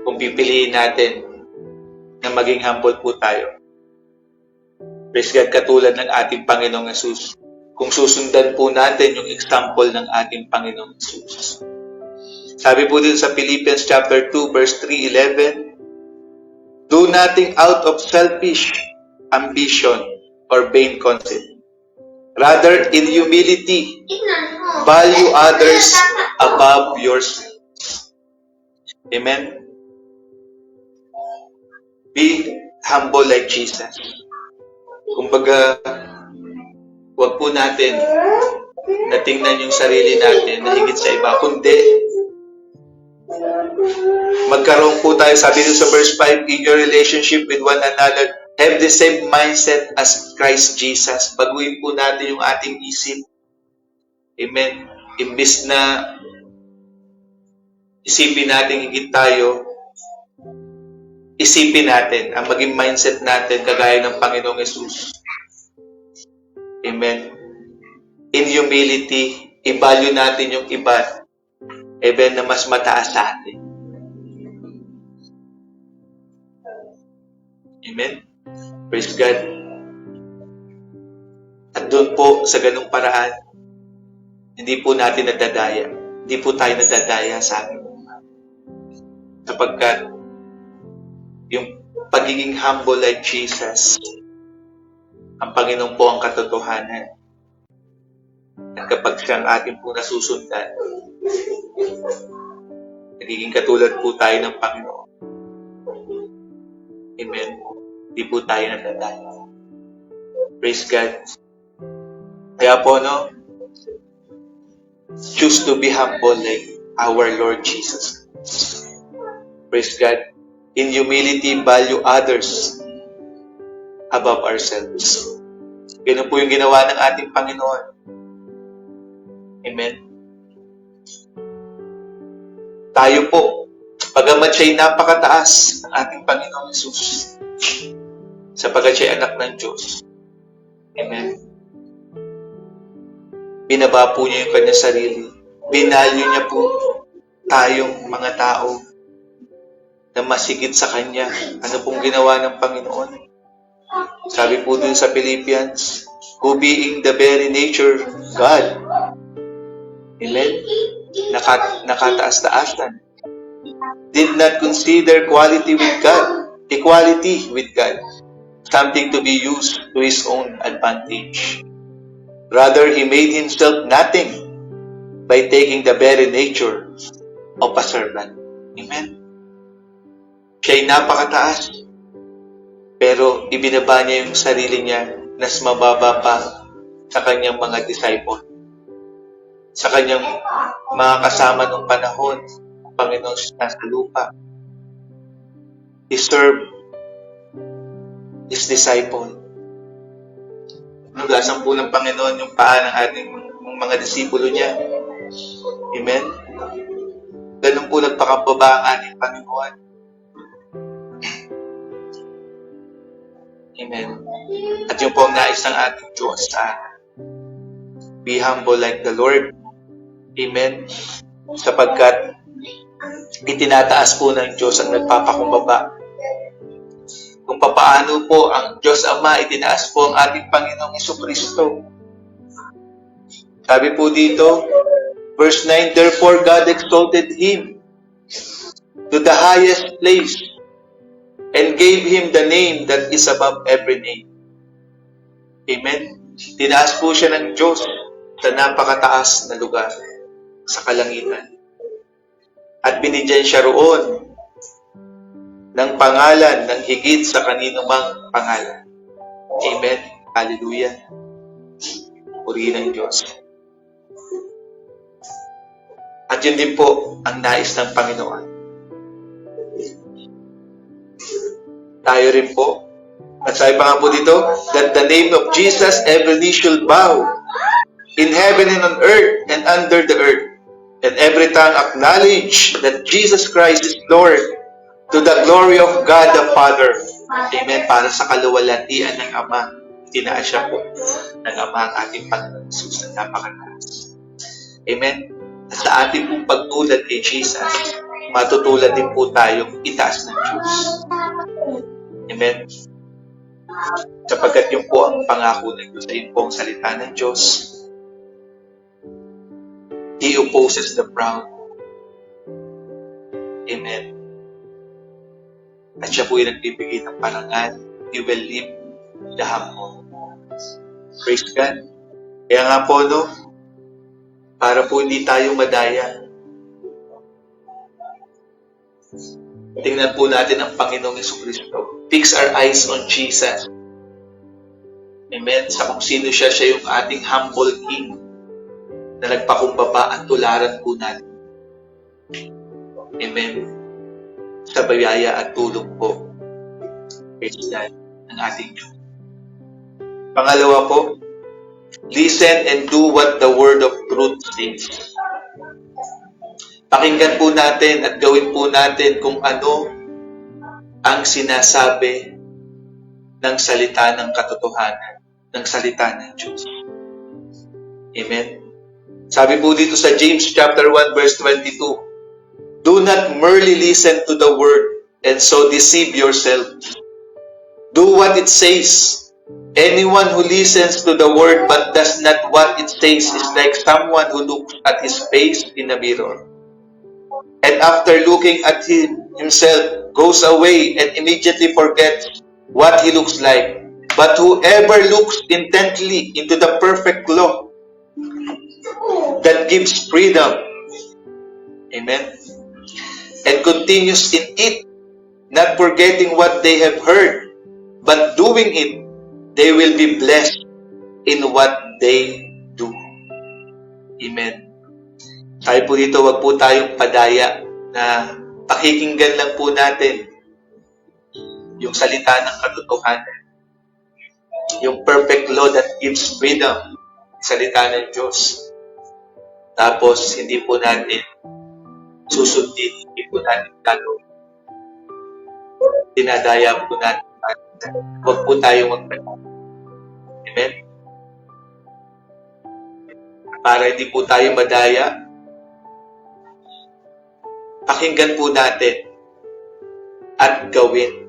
Speaker 2: kung pipiliin natin na maging humble po tayo. Praise God, katulad ng ating Panginoong Yesus. Kung susundan po natin yung example ng ating Panginoong Yesus. Sabi po din sa Philippians chapter 2 verse 3:11, do nothing out of selfish ambition or vain conceit, Rather, in humility, value others above yourself. Amen? Be humble like Jesus. Kumbaga, huwag po natin na tingnan yung sarili natin na higit sa iba, kundi magkaroon po tayo, sabi nyo sa verse 5, in your relationship with one another, have the same mindset as Christ Jesus. Baguhin po natin yung ating isip. Amen. Imbis na isipin natin higit tayo, isipin natin ang maging mindset natin kagaya ng Panginoong Yesus. Amen. In humility, i-value natin yung iba, even na mas mataas sa atin. Amen. Praise God. At doon po, sa ganung paraan, hindi po natin nadadaya. Hindi po tayo nadadaya sa ating mga. Sapagkat, yung pagiging humble like Jesus, ang Panginoon po ang katotohanan. At kapag siyang ating po nasusundan, nagiging katulad po tayo ng Panginoon. Amen. Hindi po tayo nadadaya. Praise God. Kaya po, no? Choose to be humble like our Lord Jesus. Praise God. In humility, value others above ourselves. Ganun po yung ginawa ng ating Panginoon. Amen. Tayo po, pagamat siya'y napakataas ng ating Panginoong Yesus, sapagkat siya'y anak ng Diyos. Amen. Binaba po niya yung kanyang sarili. Binalyo niya po tayong mga tao na masigit sa Kanya. Ano pong ginawa ng Panginoon? Sabi po dun sa Philippians, who being the very nature God. Amen? Nakataas-taasan. Did not consider equality with God, something to be used to His own advantage. Rather, He made Himself nothing by taking the very nature of a servant. Amen? Siya'y napakataas, pero ibinaba niya yung sarili niya na mas mababa pa sa kanyang mga disciple, sa kanyang mga kasama ng panahon, ang Panginoon nasa lupa. He served His disciple. Nugasan po ng Panginoon yung paa ng ating mga disipulo niya. Amen? Ganun po nagpakababa ang ating Panginoon. Amen. At yung po ang nais ng ating Diyos sa be humble like the Lord. Amen. Sapagkat itinataas po ng Diyos ang nagpapakumbaba. Kung papaano po ang Diyos Ama itinaas po ang ating Panginoong Jesucristo. Sabi po dito, verse 9, therefore God exalted Him to the highest place and gave Him the name that is above every name. Amen. Tinaas po siya ng Diyos sa napakataas na lugar sa kalangitan. At binigyan siya roon ng pangalan ng higit sa kaninumang pangalan. Amen. Hallelujah. Purihin ang Diyos. At yun din po ang nais ng Panginoon. Tayo rin po. At sabi pa nga po dito, that the name of Jesus every knee shall bow in heaven and on earth and under the earth, and every tongue acknowledge that Jesus Christ is Lord, to the glory of God the Father. Amen. Para sa kaluwalhatian ng Ama, tinaas siya po ng Ama ang ating Panginoon Jesus na napakataas. Amen. At sa ating pong pagtulad kay Jesus, matutulad din po tayong itaas ng Diyos. Amen. Sapagkat yun po ang pangako ng Diyos, yun po ang salita ng Diyos. He opposes the proud. Amen. At siya po yung nagbibigay ng parangal. He will leave the humble. Praise God. Kaya nga po, no, para po hindi tayo madaya, tingnan po natin ang Panginoong Jesucristo. Fix our eyes on Jesus. Amen. Sa kung sino siya, siya yung ating humble King na nagpakumbaba at tularan po natin. Amen. Sa bayaya at tulong po. Praise God ng ating Diyos. Pangalawa po, listen and do what the word of truth says. Pakinggan po natin at gawin po natin kung ano ang sinasabi ng salita ng katotohanan, ng salita ng Diyos. Amen. Sabi po dito sa James chapter 1 verse 22, do not merely listen to the word and so deceive yourselves. Do what it says. Anyone who listens to the word but does not what it says is like someone who looks at his face in a mirror, and after looking at himself goes away and immediately forgets what he looks like. But whoever looks intently into the perfect law that gives freedom, amen, and continues in it, not forgetting what they have heard, but doing it, they will be blessed in what they do. Amen. Sabi po dito, wag po tayong padaya na pakikinggan lang po natin yung salita ng katotohanan. Yung perfect law that gives freedom, salita ng Diyos. Tapos, hindi po natin susundin, hindi po natin gagawin. Dinadaya po natin. Huwag po tayong magpapalala. Amen? Para hindi po tayo madaya, pakinggan po natin at gawin.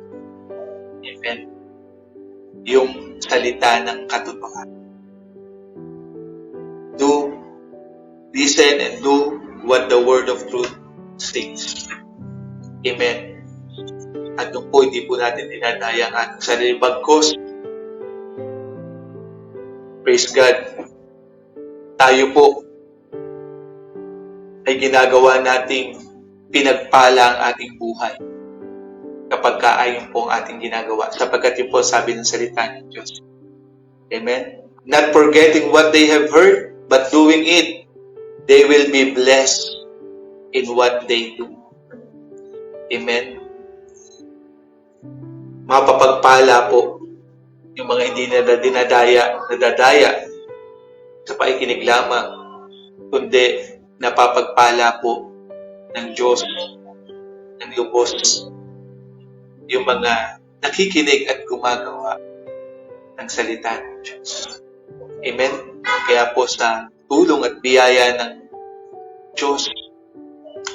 Speaker 2: Amen? Yung salita ng katotohanan. Listen and do what the word of truth says. Amen. At doon po, hindi po natin dinadaya ang ating sarili. Bagkus, praise God, tayo po ay ginagawa nating pinagpala ang ating buhay kapag kaayon po ang ating ginagawa, sapagkat yun po sabi ng salita ng Diyos. Amen? Not forgetting what they have heard, but doing it, they will be blessed in what they do. Amen? Mapapagpala po yung mga hindi nadadaya sa paikinig lamang, kundi napapagpala po ng Diyos, ng lubos, yung mga nakikinig at gumagawa ng salita ng Diyos. Amen? Kaya po sa tulong at biyaya ng Diyos,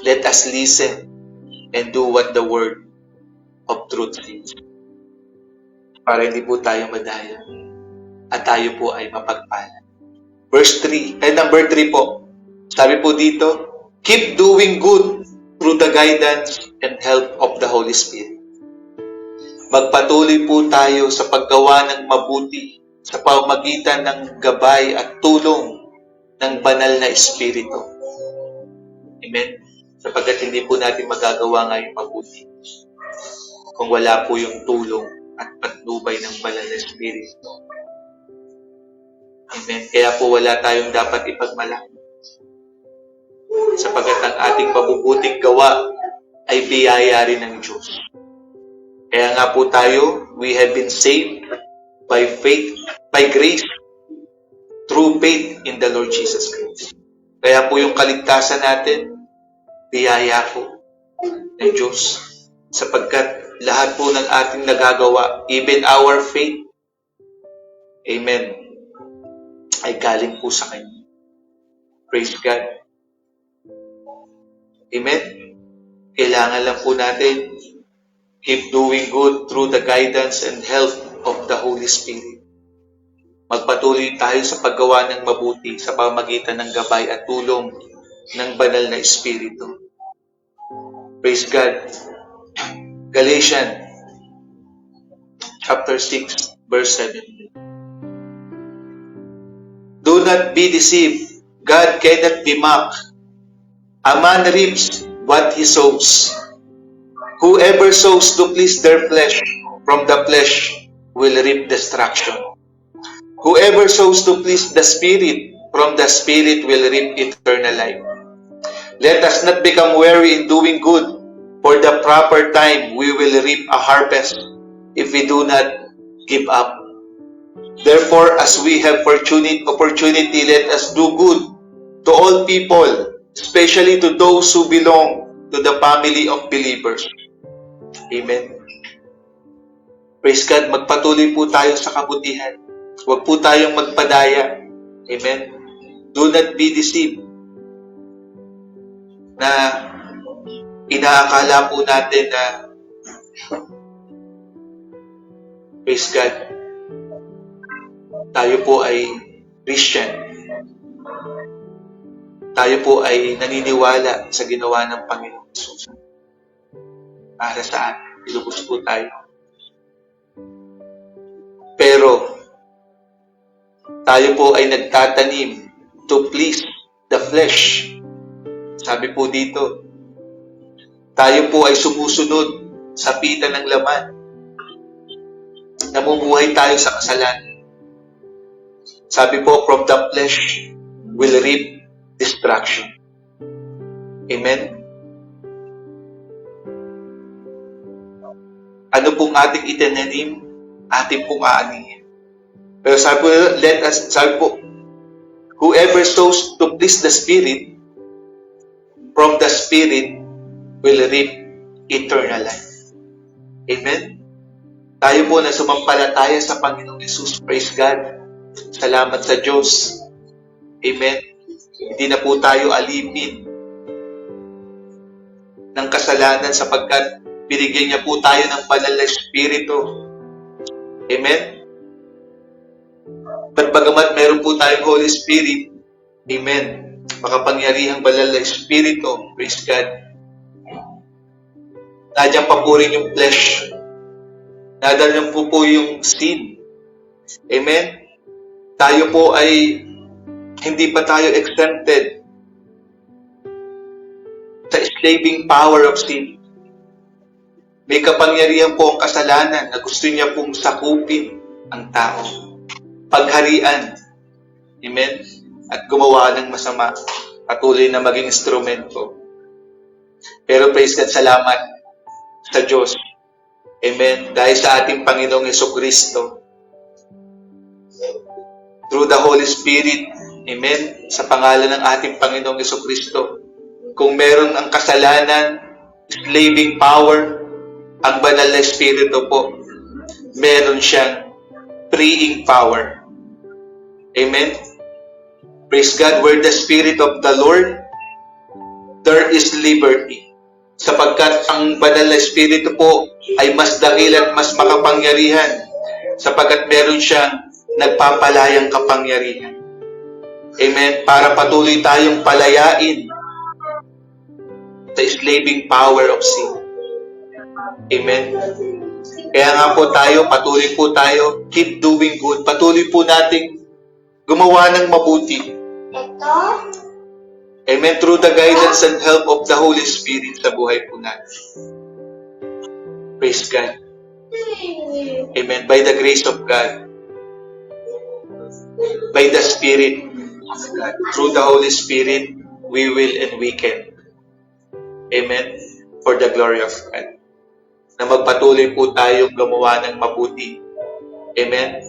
Speaker 2: let us listen and do what the word of truth says. Para hindi po tayo madaya at tayo po ay mapagpala. Number 3 po. Sabi po dito, keep doing good through the guidance and help of the Holy Spirit. Magpatuloy po tayo sa paggawa ng mabuti sa pamamagitan ng gabay at tulong ng banal na Espiritu. Amen? Sapagkat hindi po natin magagawa nga yung mabuti kung wala po yung tulong at patnubay ng banal na Espiritu. Amen? Kaya po wala tayong dapat ipagmalaki. Sapagkat ang ating mabubuting gawa ay biyaya rin ng Diyos. Kaya nga po tayo, we have been saved by faith, by grace, through faith in the Lord Jesus Christ. Kaya po yung kaligtasan natin, biyaya po ng Diyos. Sapagkat lahat po ng ating nagagawa, even our faith, amen, ay galing po sa Kanya. Praise God. Amen? Kailangan lang po natin keep doing good through the guidance and help of the Holy Spirit. Magpatuloy tayo sa paggawa ng mabuti sa pamamagitan ng gabay at tulong ng banal na Espiritu. Praise God. Galatians chapter 6 verse 7. Do not be deceived. God cannot be mocked. A man reaps what he sows. Whoever sows to please their flesh, from the flesh will reap destruction. Whoever sows to please the Spirit, from the Spirit will reap eternal life. Let us not become weary in doing good, for the proper time we will reap a harvest if we do not give up. Therefore, as we have opportunity, let us do good to all people, especially to those who belong to the family of believers. Amen. Praise God, magpatuloy po tayo sa kabutihan. Huwag po tayong magpadaya. Amen. Do not be deceived na inaakala po natin na, praise God, tayo po ay Christian. Tayo po ay naniniwala sa ginawa ng Panginoon Jesus. Para saan? Ilubos po tayo. Pero, tayo po ay nagtatanim to please the flesh. Sabi po dito, tayo po ay sumusunod sa pita ng laman. Namumuhay tayo sa kasalanan. Sabi po, from the flesh will reap destruction. Amen? Ano pong ating itinanim, ating pong aanihin. Pero sabi po, whoever sows to please the Spirit, from the Spirit will reap eternal life. Amen? Tayo po na sumampalataya sa Panginoong Jesus. Praise God. Salamat sa Diyos. Amen? Hindi na po tayo alipin ng kasalanan sapagkat binigyan niya po tayo ng banal na Espiritu. Amen? At bagamat meron po tayong Holy Spirit, amen, makapangyarihang banal na Espiritu, praise God, nandiyan pa po rin yung flesh. Nadalyan po yung sin. Amen? Tayo po ay hindi pa tayo exempted sa enslaving power of sin. May kapangyarihan po ang kasalanan na gusto niya pong sakupin ang tao. Pagharian. Amen? At gumawa ng masama. Patuloy na maging instrumento. Pero praise God, salamat sa Diyos. Amen? Dahil sa ating Panginoong Jesucristo. Through the Holy Spirit. Amen? Sa pangalan ng ating Panginoong Jesucristo. Kung meron ang kasalanan, enslaving power, ang banal na Espiritu po, meron siyang freeing power. Amen? Praise God, where the Spirit of the Lord, there is liberty. Sapagkat ang banal na Espiritu po ay mas dakil at mas makapangyarihan sapagkat meron siyang nagpapalayang kapangyarihan. Amen? Para patuloy tayong palayain sa enslaving power of sin. Amen? Kaya nga po tayo, patuloy po tayo, keep doing good. Patuloy po nating gumawa ng mabuti. Amen? Through the guidance and help of the Holy Spirit sa buhay po natin. Praise God. Amen? By the grace of God. By the Spirit of God. Through the Holy Spirit, we will and we can. Amen? For the glory of God. Na magpatuloy po tayong gumawa ng mabuti. Amen?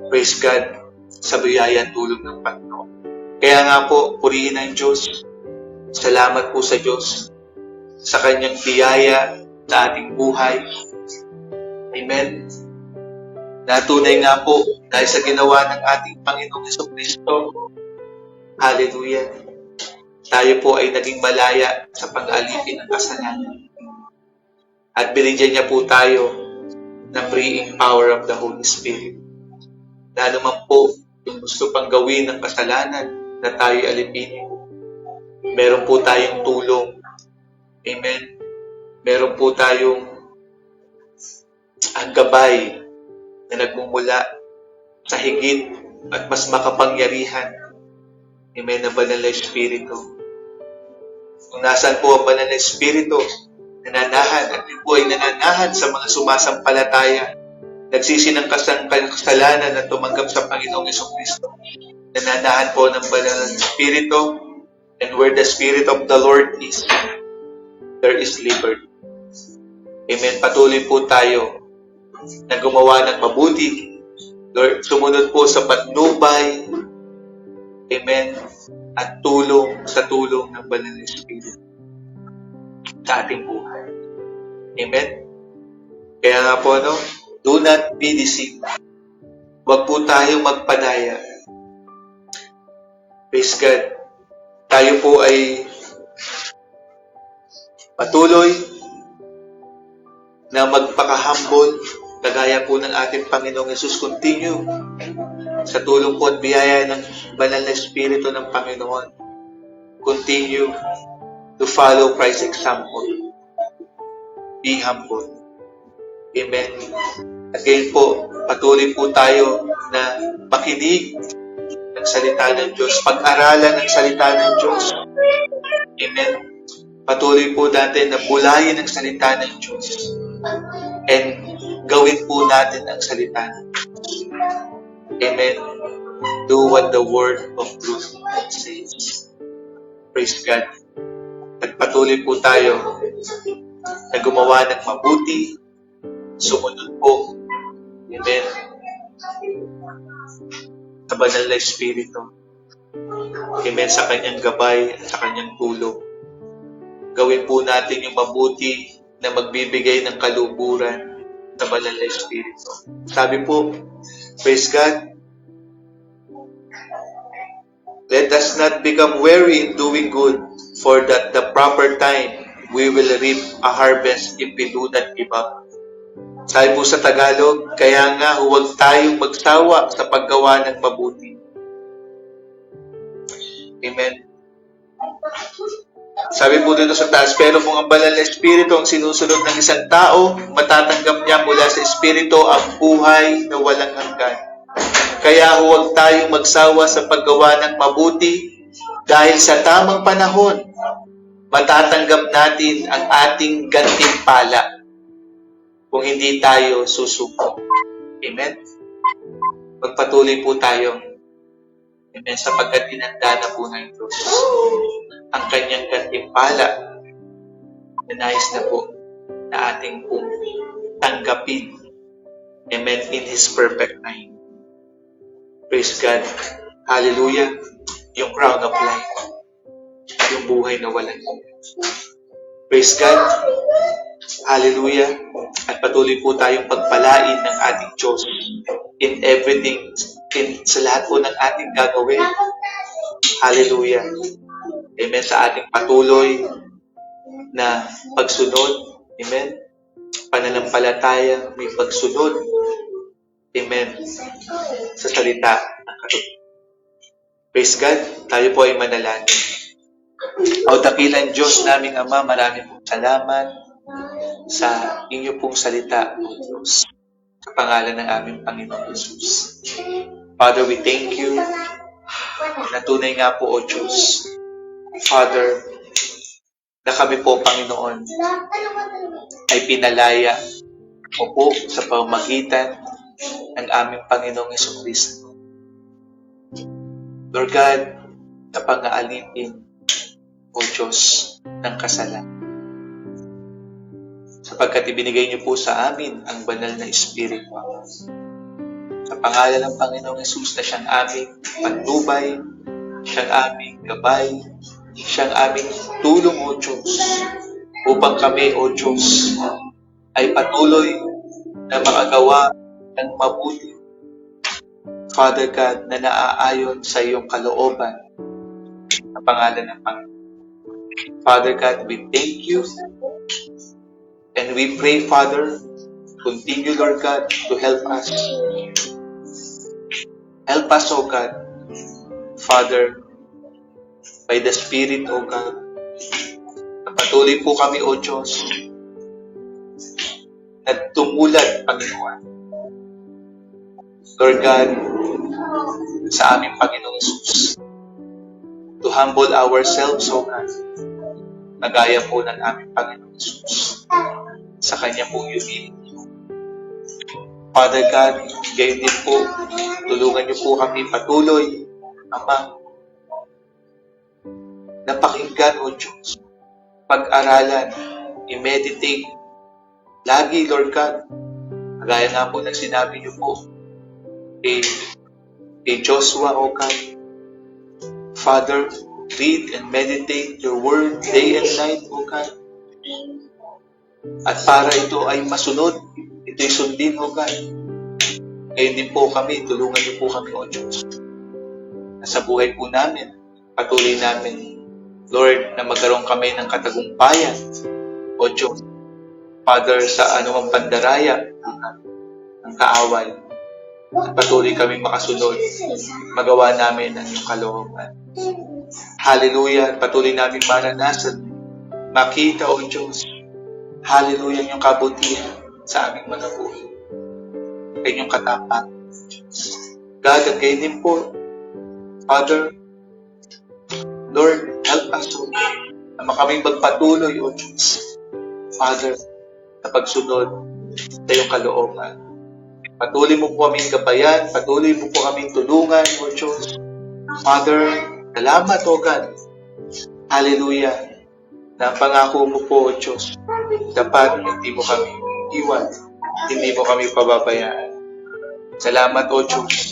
Speaker 2: Praise God sa biyaya at tulong ng Panginoon. Kaya nga po, purihin ang Diyos. Salamat po sa Diyos sa kanyang biyaya sa ating buhay. Amen? Natunay nga po dahil sa ginawa ng ating Panginoong Jesucristo. Hallelujah. Tayo po ay naging malaya sa pag-alipin ng kasalanan. At binigyan niya po tayo ng freeing power of the Holy Spirit. Na naman po, yung gusto pang gawin ng kasalanan na tayo alipinin, meron po tayong tulong. Amen? Meron po tayong ang gabay na nagmumula sa higit at mas makapangyarihan Amen, na banal na Espiritu. Kung nasaan po ang banal na Espiritu, nananahan, at yun po ay nananahan sa mga sumasampalataya, nagsisinangkas ng kasalanan at tumanggap sa Panginoong Jesucristo. Nananahan po ng banal na Espiritu, and where the Spirit of the Lord is, there is liberty. Amen. Patuloy po tayo na gumawa ng mabuti. Lord, sumunod po sa patnubay. Amen. At sa tulong ng banal na Espiritu sa ating buhay. Amen. Kaya nga po, do not be deceived. Huwag po tayo magpadaya. Praise God. Tayo po ay patuloy na magpaka-humble, kagaya po ng ating Panginoong Yesus. Continue sa tulong po at biyaya ng banal na Espiritu ng Panginoon. Continue to follow Christ's example. Be humble. Amen. At ngayon po, patuloy po tayo na makinig ng salita ng Diyos, pag-aralan ng salita ng Diyos. Amen. Patuloy po natin na bulayin ang salita ng Diyos. And gawin po natin ang salita ng Diyos. Amen. Do what the word of truth says. Praise God. At patuloy po tayo na gumawa ng mabuti, sumunod po. Amen. Sa banal na Espiritu. Amen. Sa kanyang gabay at sa kanyang tulong. Gawin po natin yung mabuti na magbibigay ng kaluburan sa banal na Espiritu. Sabi po, praise God, let us not become weary in doing good, for that the proper time we will reap a harvest if we do not give up. Sabi po sa Tagalog, kaya nga huwag tayong magsawa sa paggawa ng mabuti. Amen. Sabi po dito sa taas, pero kung ang banal na Espiritu ang sinusunod ng isang tao, matatanggap niya mula sa Espiritu ang buhay na walang hanggan. Kaya huwag tayong magsawa sa paggawa ng mabuti dahil sa tamang panahon, matatanggap natin ang ating gantimpala kung hindi tayo susuko. Amen? Magpatuloy po tayo. Amen? Sapagkat tinanda na po ng Diyos ang kanyang gantimpala na nais na po na ating pong tanggapin. Amen? In His perfect time. Praise God. Hallelujah. Yung crown of life. Yung buhay na walang hanggan. Praise God. Hallelujah. At patuloy po tayong pagpalain ng ating Diyos in everything, sa lahat po ng ating gagawin. Hallelujah. Amen. Sa ating patuloy na pagsunod. Amen. Pananampalataya, may pagsunod. Amen. Sa salita ng karutan. Praise God. Tayo po ay manalangin. O dakilang Diyos naming Ama, maraming pong salamat sa inyo pong salita, O Diyos. Sa pangalan ng aming Panginoong Jesus. Father, we thank you na tunay nga po, O Diyos. Father, na kami po, Panginoon, ay pinalaya o po sa pamamagitan ng aming Panginoong Jesucristo. Lord God, na pang-aalitin, O Diyos, ng kasalanan. Sapagkat ibinigay niyo po sa amin ang banal na Espiritu. Sa pangalan ng Panginoong Hesus na siyang aming patnubay, siyang aming gabay, siyang aming tulong, O Diyos, upang kami, O Diyos, ay patuloy na makagawa ng mabuti, Father God, na naaayon sa iyong kalooban sa pangalan ng Panginoon. Father God, we thank you and we pray, Father, continue, Lord God, to help us. Help us, O God, Father, by the Spirit, O God. Patuloy po kami, O Diyos, na tumulad, Panginoon. Lord God, sa aming Panginoong Jesus. humble ourselves, O God, nagaya po ng aming Panginoon Jesus sa Kanya pong humility. Father God, gayon din po, tulungan niyo po kami patuloy, Ama, na pakinggan, O Diyos, pag-aralan, i-meditate, lagi, Lord God, kagaya nga po ng sinabi niyo po, kay Joshua, O God, Father, read and meditate your word day and night, O God. At para ito ay masunod, ito'y sundin, O God. Ngayon din po kami, tulungan niyo po kami, O Diyos. Sa buhay po namin, patuloy namin, Lord, na magkaroon kami ng katagumpayan, O Diyos. Father, sa anumang pandaraya ng kaaway, at patuloy kami makasunod, magawa namin ang iyong kalooban. Hallelujah, patuloy namin maranasan, makita, O Diyos, hallelujah, ang iyong kabutihan sa aming mga buhay. Ang iyong katapat. God, at kayo din po, Father, Lord, help us, O God, na makaming magpatuloy, O Diyos, Father, sa pagsunod sa iyong kalooban. Patuloy mo po kaming gabayan, patuloy mo po kaming tulungan, O Diyos. Father, salamat, O God. Hallelujah. Na ang pangako mo po, O Diyos, dapat hindi mo kami iwan, hindi mo kami pababayaan. Salamat, O Diyos,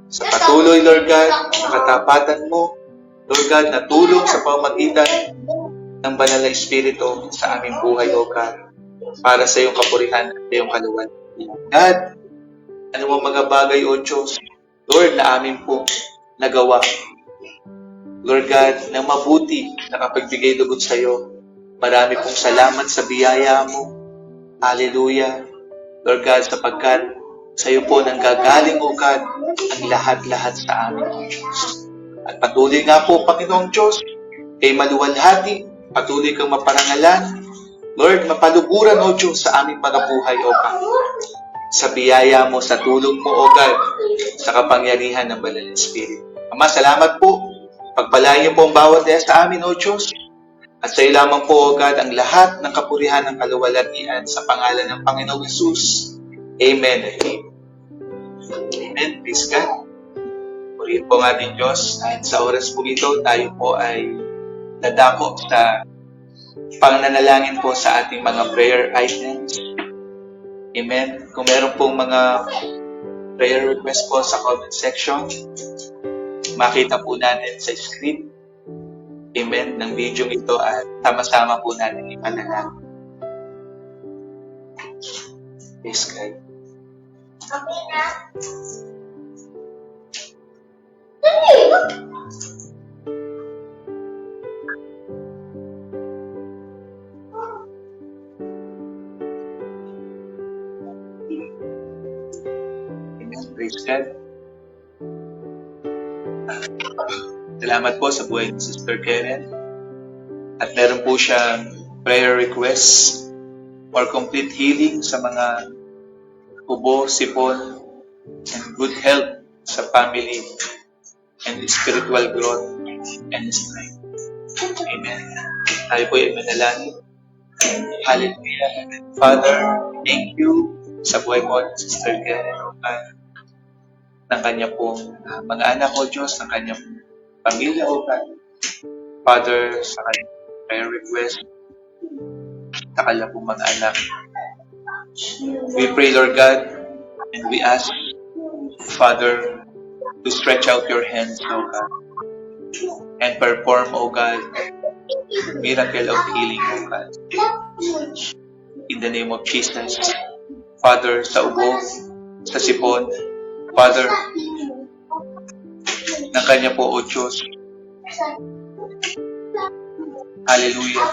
Speaker 2: sa patuloy, Lord God, na katapatan mo, Lord God, na tulong sa pamamagitan ng banal na Espiritu sa aming buhay, O God, para sa iyong kapurihan at iyong kaluwan. God, ano mga bagay, O Diyos, Lord, na amin po nagawa. Lord God, na mabuti na kapagbigay lugod sa iyo. Marami pong salamat sa biyaya mo. Hallelujah. Lord God, sapagkat sa iyo po nanggagaling, O God, ang lahat-lahat sa amin, O Diyos. At patuloy nga po, Panginoong Diyos, kay maluwalhati, patuloy kang maparangalan. Lord, mapaluburan, O Diyos, sa aming mga buhay, O God. Sa biyaya mo, sa tulong mo, O God, sa kapangyarihan ng Banal na Espiritu. Ama, salamat po. Pagpalain niyo po ang bawat daya sa amin, O Diyos. At sa iyo lamang po, O God, ang lahat ng kapurihan ng kaluwalhatian sa pangalan ng Panginoong Jesus. Amen. Amen. Praise God. Purihin po ang ating Diyos. At sa oras po ito, tayo po ay dadako sa pananalangin po sa ating mga prayer items. Amen. Kung meron pong mga prayer request po sa comment section, makita po natin sa screen. Amen. Ng video ito at sama-sama po natin ipanalangin. Praise God.
Speaker 3: Okay na.
Speaker 2: Amen. Praise God. Salamat po sa buhay ni Sister Karen. At meron po siyang prayer request for complete healing sa mga ubo, sipon, and good health sa family and spiritual growth and strength. Amen. Tayo po ay manalangin. Hallelujah. Father, thank you sa buhay mo ni Sister Karen, ng kanya pong mga anak, O Diyos, ng kanyang pamilya, O God. Father, sa kanyang prayer request, sa kanyang pong mga anak. We pray, Lord God, and we ask, Father, to stretch out your hands, O God, and perform, O God, miracle of healing, O God. In the name of Jesus, Father, sa ubo, sa sipon, Father, ng kanya po, O Diyos. Hallelujah.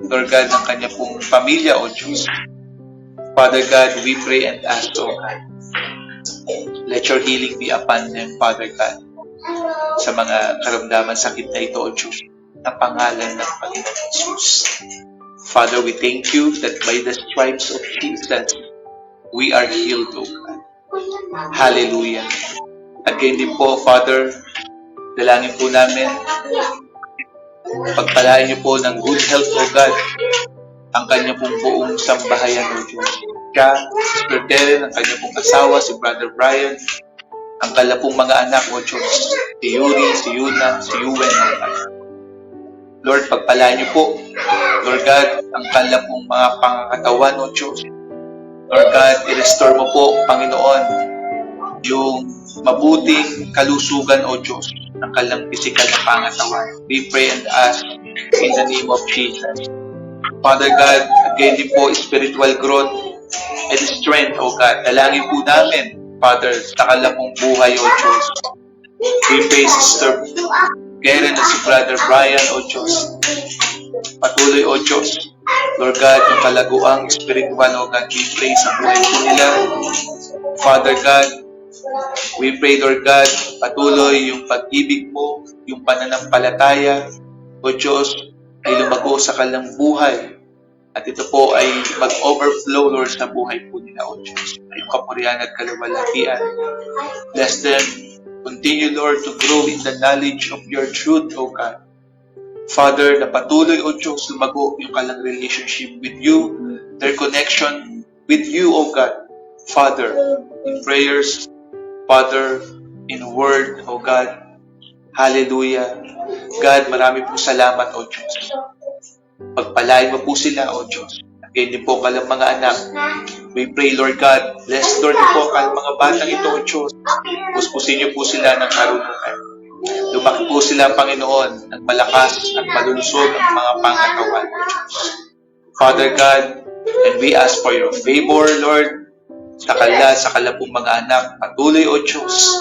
Speaker 2: Lord God, ng kanya pong pamilya, O Diyos. Father God, we pray and ask, O God, let your healing be upon them, Father God, sa mga karamdaman sakit na ito, O Diyos, na pangalan ng Panginoon Jesus. Father, we thank you that by the stripes of Jesus, we are healed, O God. Hallelujah. At kayo din po, Father, Dalangin po namin, pagpalain niyo po ng good health, O God, ang kanya pong buong sambahayan, O Diyos. Siya, Sister Karen, ang kanya pong asawa, si Brother Brian, ang kala pong mga anak, O Diyos, si Yuri, si Yuna, si Yuwen, O God. Lord, pagpalain niyo po, Lord God, ang kala pong mga pangakatawan, O Diyos. Lord God, i-restore mo po, Panginoon, yung mabuting kalusugan, O Diyos, ng kalang physical na pangatawan. We pray and ask in the name of Jesus. Father God, again din po, spiritual growth and strength, O God. Dalangin po namin, Father, sa kalapong buhay, O Diyos. We pray, Sister Karen at si Brother Brian, O Diyos. Patuloy, O Diyos. Lord God, yung kalaguang spiritual, O God, we pray sa buhay po nila. Father God, we pray, Lord God, patuloy yung pag-ibig mo, yung pananampalataya, O Diyos, ay lumago sa kanilang buhay. At ito po ay mag-overflow, Lord, sa buhay po nila, O Diyos. Ay yung kapurihan at kaluwalhatian. Bless them. Continue, Lord, to grow in the knowledge of your truth, O God. Father, na patuloy, O Diyos, lumago yung kalang relationship with you, their connection with you, O God. Father, in prayers, Father, in word, O God. Hallelujah. God, marami po salamat, O Diyos. Pagpalain mo po sila, O Diyos. Again din po kalang mga anak. We pray, Lord God. Bless, Lord, din po kalang mga batang ito, O Diyos. Puspusin niyo po sila ng karunungan. Lumaki po sila, Panginoon, ng malakas at malulusog ang mga pangatawan, O Diyos. Father God, and we ask for your favor, Lord, sa kala pong mga anak. Patuloy, O Diyos.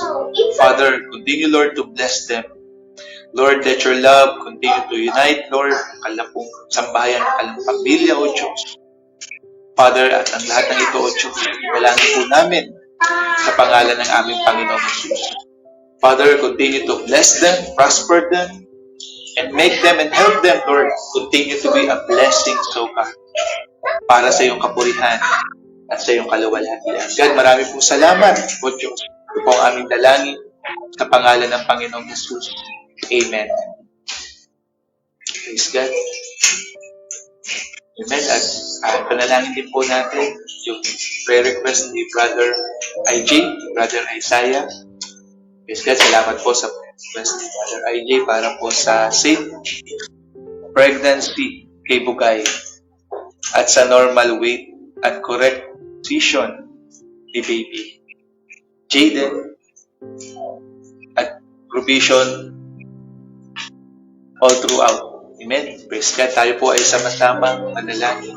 Speaker 2: Father, continue, Lord, to bless them. Lord, let your love continue to unite, Lord, ang kalapong sambahayan, ang kalapong pamilya, O Diyos. Father, at ang lahat ng ito, O Diyos, ibalangin po namin sa pangalan ng aming Panginoong Jesus. Father, continue to bless them, prosper them, and make them and help them, Lord, continue to be a blessing, so God, para sa iyong kapurihan at sa iyong kaluwalhatian. God, marami pong salamat, O Diyos. Ito po ang aming dalangin sa pangalan ng Panginoong Jesus. Amen. Praise God. Amen. At panalangin din po natin yung prayer request ni Brother IJ, Brother Isaiah. Praise God. Salamat po sa prayer request ni Brother IJ para po sa safe pregnancy kay Bugay at sa normal weight at correct position ni baby Jaden at provision all throughout. Amen. Praise God. Tayo po ay sama-samang manalangin.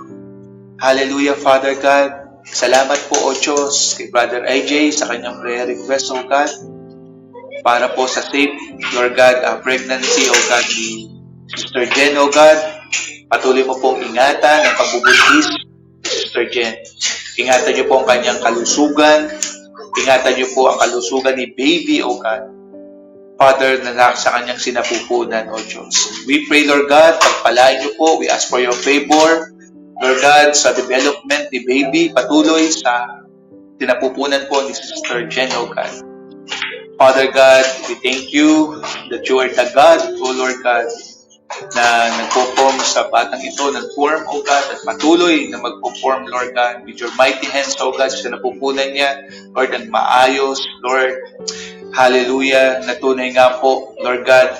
Speaker 2: Hallelujah, Father God. Salamat po, O Diyos, kay Brother IJ sa kanyang prayer request, O God. Para po sa safe, Lord God, pregnancy, O God, ni Sister Jen, O God. Patuloy mo pong ingatan ang pagbubuntis ni Sister Jen. Ingatan niyo po ang kanyang kalusugan. Ingatan niyo po ang kalusugan ni baby, O God. Father, na sa kanyang sinapupunan, O Diyos. We pray, Lord God, pagpalain niyo po. We ask for your favor, Lord God, sa development ni baby, patuloy sa sinapupunan po ni Sister Jen, O God. Father God, we thank you that you are the God, O Lord God, na nagpo-form sa batang ito ng form, O God, at patuloy na magpo-form, Lord God, with your mighty hands, O God, sa napupunan niya, Lord, ang maayos, Lord. Hallelujah, na tunay nga po, Lord God,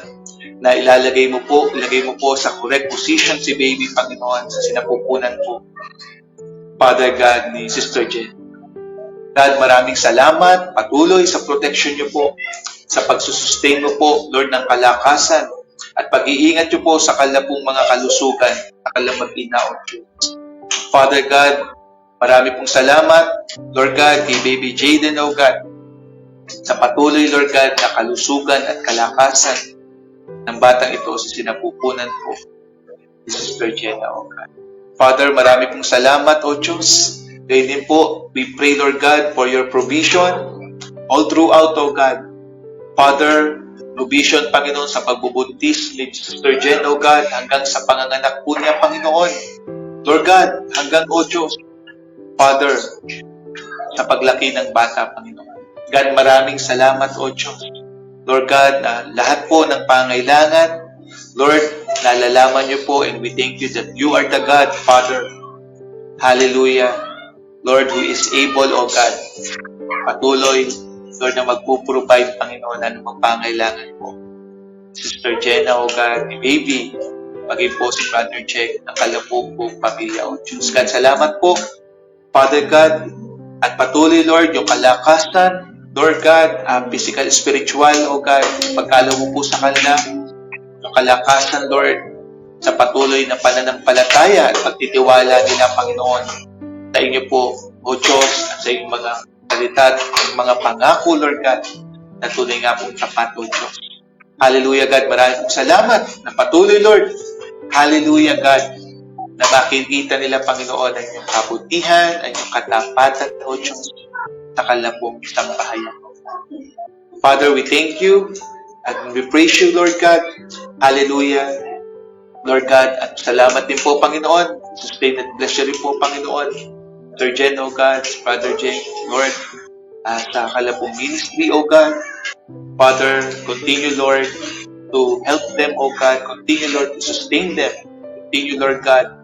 Speaker 2: na ilagay mo po sa correct position si baby, Panginoon, sa sinapupunan po, Father God, ni Sister Jen. God, maraming salamat, patuloy sa protection niyo po, sa pagsusustain mo po, Lord, ng kalakasan, at pag-iingat niyo po sa kalapong mga kalusugan, sa kalapang ina, O Diyos. Father God, marami pong salamat, Lord God, kay baby Jaden, O God, sa patuloy, Lord God, na kalusugan at kalakasan ng batang ito sa sinapupunan po ni Sister Jenna, O God. Father, marami pong salamat, O Diyos. Gayun din po, we pray, Lord God, for your provision all throughout, O God. Father, provision, Panginoon, sa pagbubuntis ni Sister Jen, O God, hanggang sa panganganak po niya, Panginoon. Lord God, hanggang, O Diyos, Father, sa paglaki ng bata, Panginoon. God, maraming salamat, O Diyos. Lord God, na lahat po ng pangailangan, Lord, nalalaman niyo po, and we thank you that you are the God, Father. Hallelujah. Lord, who is able, O God, patuloy, Lord, na magpo-provide, Panginoon, anumang pangailangan po. Sister Jenna, O God, ni Baby, maging po si Brother Jack, ng kalapong pamilya, O Diyos. God, salamat po, Father God, at patuloy, Lord, yung kalakasan, Lord God, physical, spiritual, O God, pagkalo mo po sa kanila, yung kalakasan, Lord, sa patuloy na pananampalataya at pagtitiwala nila, Panginoon, sa inyo po, O Diyos, at sa inyong mga salita at mga pangako, Lord God, na tunay nga pong tapat, O Diyos. Hallelujah, God. Maraming pong salamat na patuloy, Lord. Hallelujah, God, na makikita nila, Panginoon, ang inyong kabutihan, ang inyong katapatan, O Diyos, sa kalapong isang bahayan. Father, we thank you and we praise you, Lord God. Hallelujah. Lord God, at salamat din po, Panginoon. Sustain and bless you rin po, Panginoon. Brother Jen, O God, Brother Jen, Lord, sa kalapong ministry, O God. Father, continue, Lord, to help them, O God. Continue, Lord, to sustain them. Continue, Lord God,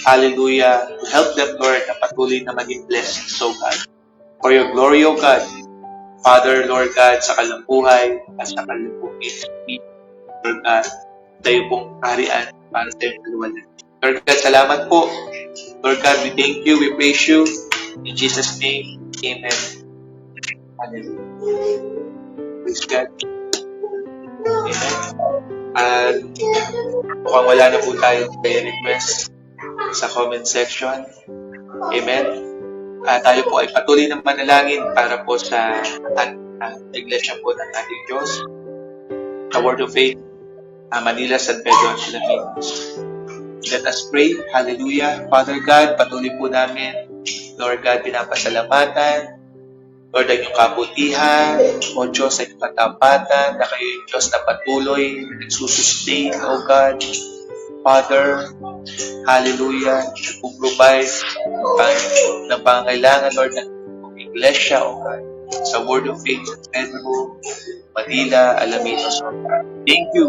Speaker 2: hallelujah, to help them, Lord, na patuloy na maging blessings, O God. For your glory, O God, Father, Lord God, sa kalampuhay at sa kalampuang ministry, Lord God, tayo pong kaharian para sa iyong kaluwalan. Lord God, salamat po. Lord God, we thank you, we praise you. In Jesus' name, amen. Hallelujah. Praise God. Amen. At mukhang wala na po tayong prayer request sa comment section. Amen. Tayo po ay patuloy na manalangin para po sa iglesia po ng ating Diyos. Sa Word of Faith, Manila, San Pedro, Philippines. Let us pray. Hallelujah. Father God, patuloy po namin, Lord God, pinapasalamatan, Lord, ang iyong kabutihan, O Diyos, ay katapatan, na kayo yung Diyos na patuloy, na nagsusustain, O God. Father, hallelujah, nagpo-provide ng pangangailangan, Lord, ng iglesia, O God, sa Word of Faith, San Pedro, Manila, Alamitos, O God. Thank you,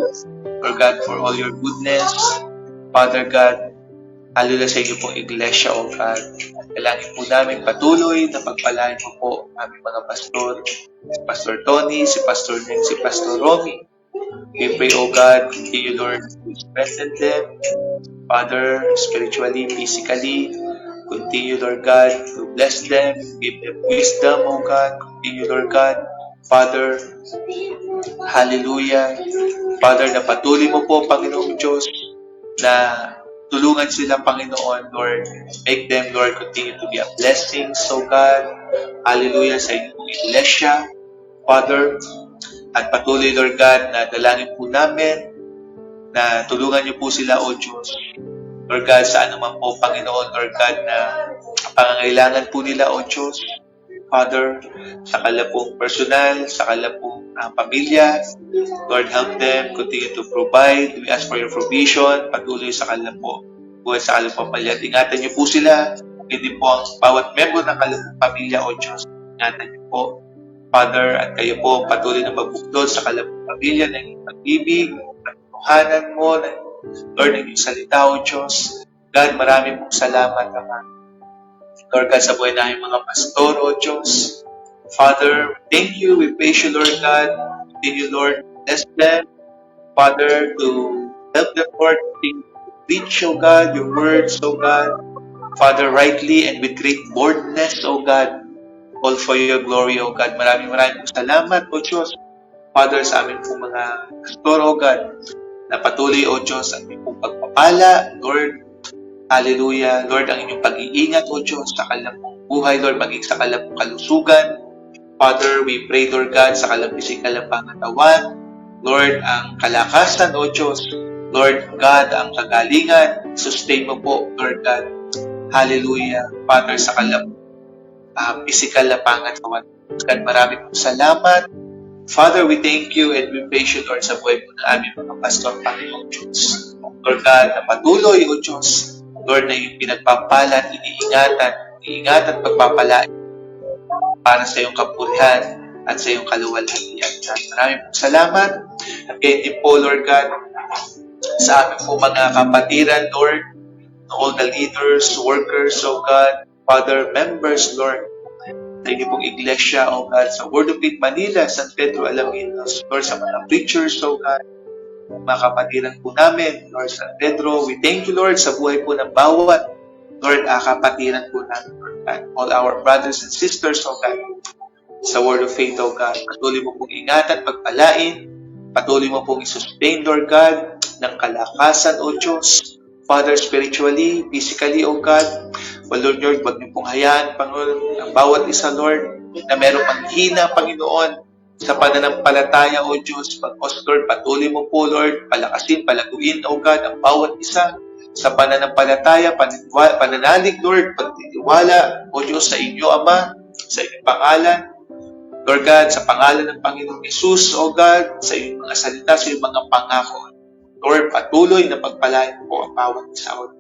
Speaker 2: Lord God, for all your goodness. Father God, hallelujah sa inyo pong iglesia, O God. Kailangan po namin patuloy na pagpalain mo po aming mga pastor, si Pastor Tony, si Pastor Nick, si Pastor Romy. We pray, O God, continue, Lord, to strengthen them, Father, spiritually, physically. Continue, Lord God, to bless them, give them wisdom, O God. Continue, Lord God, Father, hallelujah. Father, na patuloy mo po, Panginoong Diyos, na tulungan sila, Panginoon, Lord. Make them, Lord, continue to be a blessing, so God. Hallelujah, sa inyong iglesia, Father. At patuloy, Lord God, na dalangin po namin na tulungan niyo po sila, O Diyos. Lord God, sa anuman po, Panginoon, Lord God, na pangangailangan po nila, O Diyos. Father, sa kalapong personal, sa kalapong pamilya, Lord, help them, continue to provide. We ask for your provision, patuloy sa kalapong buhay sa kalapong pamilya. Ingatan niyo po sila, hindi po ang bawat member ng kalapong pamilya, O Diyos. Ingatan niyo po, Father, at kayo po patuloy na magbuklod sa kalapong pamilya ng iyong pag-ibig, ng tuhanan mo, Lord, ng iyong salita, O Diyos. God, marami pong salamat, Ama. Lord God, sa buhay namin mga pastor, O Diyos. Father, thank you. We praise you, Lord God. Continue, Lord, bless them. Father, to help them, Lord, to preach, O God, your words, O God. Father, rightly and with great boldness, O God. All for your glory, O God. Maraming salamat, O Diyos. Father, sa amin pong mga pastor, O God, na patuloy, O Diyos, ang inyong pagpapala, Lord. Hallelujah. Lord, ang inyong pag-iingat, O Diyos, sa kalapong buhay, Lord, maging sa kalapong kalusugan. Father, we pray, Lord God, sa kalapong pangatawan. Lord, ang kalakasan, O Diyos. Lord God, ang kagalingan. Sustain mo po, Lord God. Hallelujah. Father, sa kalapong physical na pangatawan. God, marami pong salamat. Father, we thank you and we praise you, Lord, sa buhay po ng aming mga pastor, Panginoon Diyos. Lord God, na patuloy, O Diyos, Lord, na yung pinagpapalan, iniingatan, pagpapalain para sa iyong kapurihan, at sa iyong kaluwalhatian. Maraming pong salamat. At gayon din po, Lord God, sa aming po mga kapatiran, Lord, all the leaders, workers, O God, Father, members, Lord, sa inyo pong iglesia, O God, sa Word of Faith Manila, San Pedro Alaminos, Lord, sa mga preachers, O God, mga kapatiran po namin, Lord, San Pedro, we thank you, Lord, sa buhay po ng bawat, Lord, kapatiran po namin, Lord God, all our brothers and sisters, O God, sa Word of Faith, O God, patuloy mo pong ingatan, pagpalain, patuloy mo pong i-sustain, Lord God, ng kalakasan, O Diyos, Father, spiritually, physically, O God, Lord, wag niyo pong hayaan, Panginoon, ang bawat isa, Lord, na merong panghina, Panginoon, sa pananampalataya, O Diyos, Lord, patuloy mo po, Lord, palakasin, palaguin, O God, ang bawat isa sa pananampalataya, pananalig, Lord, pagtitiwala, O Diyos, sa inyo, Ama, sa inyong pangalan, Lord God, sa pangalan ng Panginoong Yesus, O God, sa iyong mga salita, sa iyong mga pangako, Lord, patuloy na pagpalain po ang bawat isa, O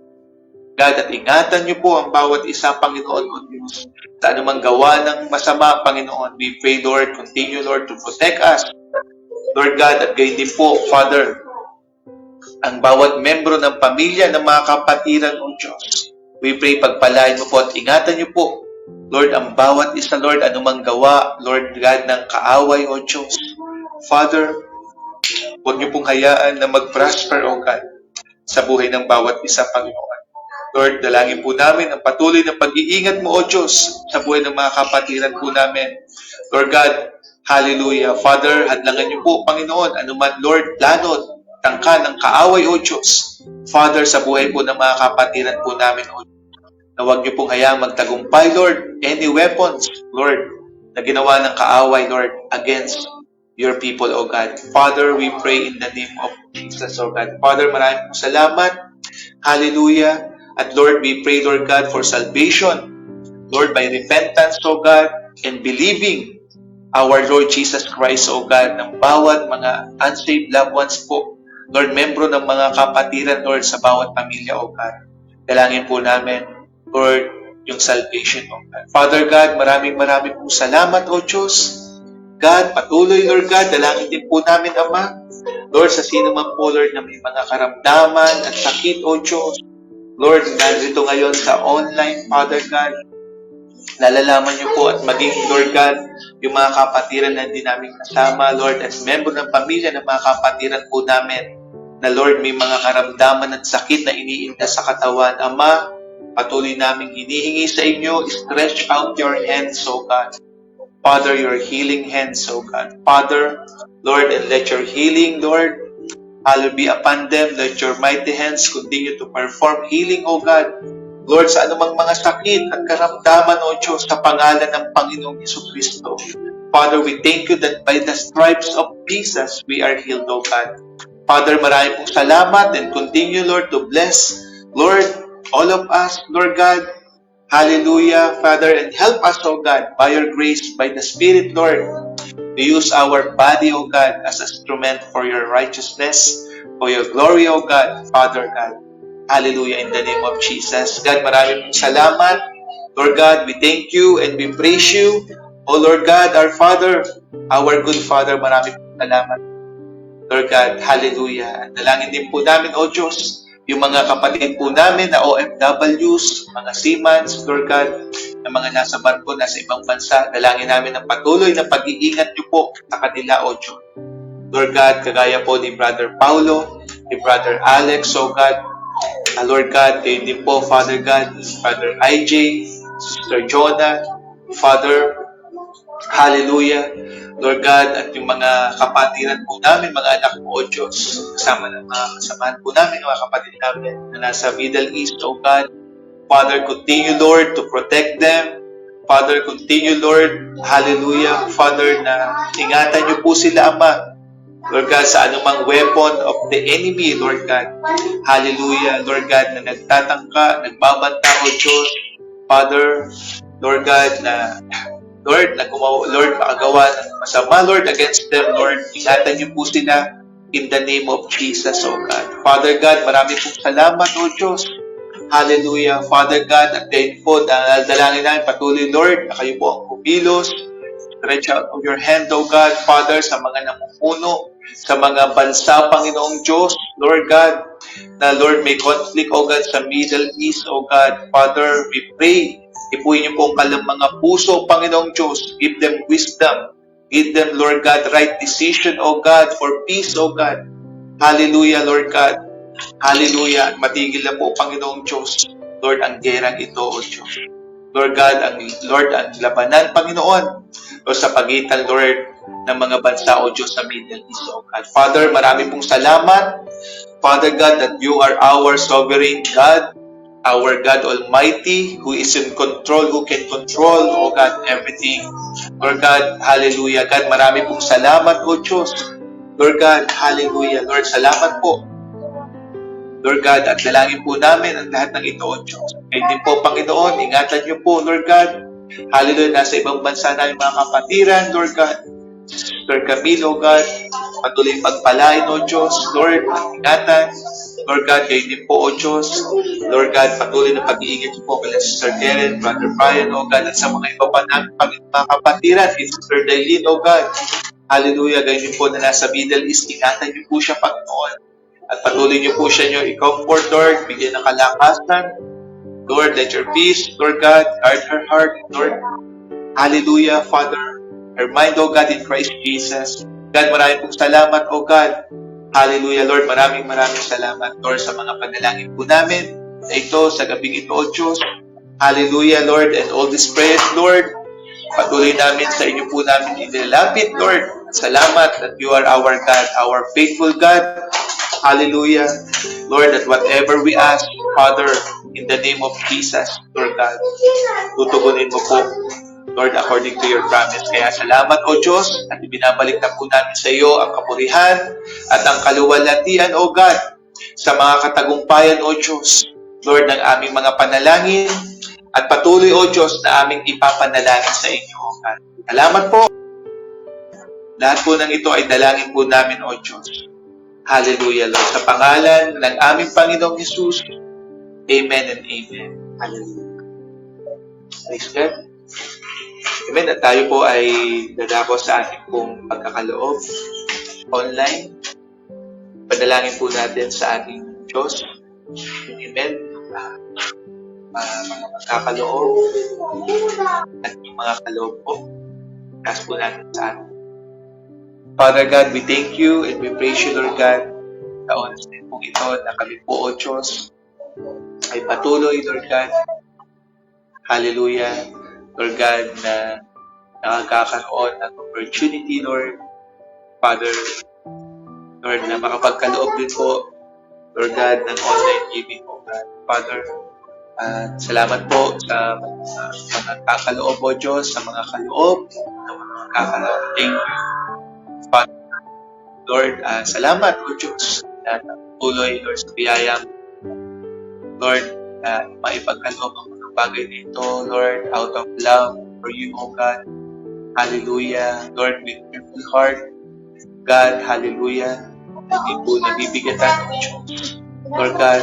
Speaker 2: God, at ingatan niyo po ang bawat isa, Panginoon, O Diyos, sa anumang gawa ng masama, Panginoon. We pray, Lord, continue, Lord, to protect us, Lord God, at gayon din po, Father, ang bawat membro ng pamilya ng mga kapatiran, O Diyos. We pray, pagpalain mo po at ingatan niyo po, Lord, ang bawat isa, Lord, anumang gawa, Lord God, ng kaaway, O Diyos. Father, huwag niyo pong hayaan na mag-prosper, O God, sa buhay ng bawat isa, Panginoon. Lord, dalangin po namin ang patuloy na pag-iingat mo, O Diyos, sa buhay ng mga kapatiran po namin. Lord God, hallelujah. Father, hadlangan niyo po, Panginoon, anuman, Lord, plano, tangka ng kaaway, O Diyos. Father, sa buhay po ng mga kapatiran po namin, O Diyos, na huwag niyo pong hayaan magtagumpay, Lord, any weapons, Lord, na ginawa ng kaaway, Lord, against your people, O God. Father, we pray in the name of Jesus, O God. Father, maraming po salamat. Hallelujah. At Lord, we pray, Lord God, for salvation. Lord, by repentance, O God, and believing our Lord Jesus Christ, O God, ng bawat mga unsaved loved ones po. Lord, membro ng mga kapatiran, Lord, sa bawat pamilya, O God. Dalangin po namin, Lord, yung salvation, O God. Father God, maraming pong salamat, O Diyos. God, patuloy, Lord God, dalangin din po namin, Ama. Lord, sa sino man po, Lord, na may mga karamdaman at sakit, O Diyos. Lord, nandito ngayon sa online, Father God, nalalaman niyo po at maging, Lord God, yung mga kapatiran na hindi namin kasama, Lord, as member ng pamilya ng mga kapatiran po namin, na Lord, may mga karamdaman at sakit na iniinda sa katawan. Ama, patuloy namin hinihingi sa inyo, stretch out your hands, O God. Father, your healing hands, O God. Father, Lord, and let your healing, Lord, hallowed be upon them. Let your mighty hands continue to perform healing, O God. Lord, sa anumang mga sakit at karamdaman, O Diyos, sa pangalan ng Panginoong Jesucristo. Father, we thank you that by the stripes of Jesus, we are healed, O God. Father, maraming pong salamat and continue, Lord, to bless, Lord, all of us, Lord God. Hallelujah, Father, and help us, O God, by your grace, by the Spirit, Lord, to use our body, O God, as an instrument for your righteousness, for your glory, O God, Father God. Hallelujah, in the name of Jesus. God, maraming salamat. Lord God, we thank you and we praise you. O Lord God, our Father, our good Father, maraming salamat. Lord God, hallelujah. At dalangin din po namin, O Diyos, yung mga kapatid po namin na OFWs, mga seamans, Lord God, na mga nasa barko, nasa ibang bansa, dalangin namin ang patuloy na pag-iingat niyo po sa kanila, O Diyos. Lord God, kagaya po ni Brother Paulo, ni Brother Alex, O God, Lord God, kayo din po, Father God, Brother IJ, Sister Jonah, Father, hallelujah, Lord God, at yung mga kapatiran po namin, mga anak mo, O Diyos, kasama ng mga kasamahan po namin, mga kapatid namin na nasa Middle East, O God. Father, continue, Lord, to protect them. Father, continue, Lord, hallelujah, Father, na ingatan niyo po sila, Ama. Lord God, sa anumang weapon of the enemy, Lord God. Hallelujah, Lord God, na nagtatangka, nagbabanta, O Diyos. Father, Lord God, na Lord, Lord, makagawa ng masama, Lord, against them, Lord. Ingatan niyo po sila in the name of Jesus, O God. Father God, marami pong salamat, O Diyos. Hallelujah. Father God, at kayo po, dalangin namin patuloy, Lord, na kayo po ang kumilos Stretch out of your hand, O God, Father, sa mga namumuno, sa mga bansa, Panginoong Diyos, Lord God, na Lord, may conflict, O God, sa Middle East, O God, Father, we pray, ipuin niyo po ang kanilang mga puso, Panginoong Diyos, give them wisdom, give them, Lord God, right decision, O God, for peace, O God. Hallelujah, Lord God. Hallelujah. At matigil na po, Panginoong Diyos, Lord, ang gerang ito, O Diyos. Lord God, ang labanan, Panginoon, o sa pagitan, Lord, ng mga bansa, O Diyos, sa Middle East, O God. Father, marami pong salamat, Father God, that you are our sovereign God, our God Almighty, who is in control, who can control, O God, everything. Lord God, hallelujah. God, marami pong salamat, O Diyos. Lord God, hallelujah. Lord, salamat po. Lord God, at dalangin po namin ang lahat ng ito, O Diyos. Kayo din po, Panginoon, ingatan niyo po, Lord God. Hallelujah, nasa ibang bansa na yung mga kapatiran, Lord God. Sister Camille, O God, patuloy pagpalain, O Diyos. Lord, ingatan. Lord God, kayo din po, O Diyos. Lord God, patuloy na pag-iingat niyo po kay Sister Karen, Brother Brian, O God, at sa mga iba pa namin mga kapatiran, kay Sister Dailin, O God. Hallelujah, gayon din po na nasa Middle East, ingatan niyo po siya, Panginoon. At patuloy niyo po siya niyo i-comfort, Lord, bigyan ng kalakasan. Lord, let your peace, Lord God, guard her heart, Lord. Hallelujah, Father. Her mind, O God, in Christ Jesus. God, maraming pong salamat, O God. Hallelujah, Lord. Maraming salamat, Lord, sa mga panalangin po namin na ito, sa gabing ito, O Diyos. Hallelujah, Lord. And all these prayers, Lord, patuloy namin sa inyo po namin inilapit, Lord. Salamat that you are our God, our faithful God. Hallelujah. Lord, that whatever we ask, Father, in the name of Jesus, Lord God, tutugunin mo po, Lord, according to your promise. Kaya salamat, O Diyos, at ibinabalik na po namin sa iyo ang kapurihan at ang kaluwalhatian, O God, sa mga katagumpayan, O Diyos, Lord, ng aming mga panalangin, at patuloy, O Diyos, na aming ipapanalangin sa inyo, O God. Salamat po. Lahat po ng ito ay dalangin po namin, O Diyos. Hallelujah, Lord. Sa pangalan ng aming Panginoong Jesus, Amen and Amen. Hallelujah. Praise God. Amen. At tayo po ay dadako sa ating pong pagkakaloob online. Padalangin po natin sa ating Diyos. Amen. Mga pagkakaloob at yung mga kaloob po. Taas po natin sa ating. Father God, we thank you and we praise you, Lord God, sa oras din pong ito na kami po, O Diyos, ay patuloy, Lord God. Hallelujah, Lord God, na nakakaroon ng opportunity, Lord, Father, Lord, na makapagkaloob din po, Lord God, ng online giving, O God. Father, salamat po sa mga kakaloob, O Diyos, sa mga kaloob, sa mga kakaloob. Thank you, Father. Lord, salamat, O Diyos, na tuloy, Lord, sa biyayang, Lord, na maipagkaloob ang mga bagay nito, Lord, out of love for you, O God. Hallelujah. Lord, with your full heart, God, hallelujah. Hindi po nabibigatan ng Diyos. Lord God,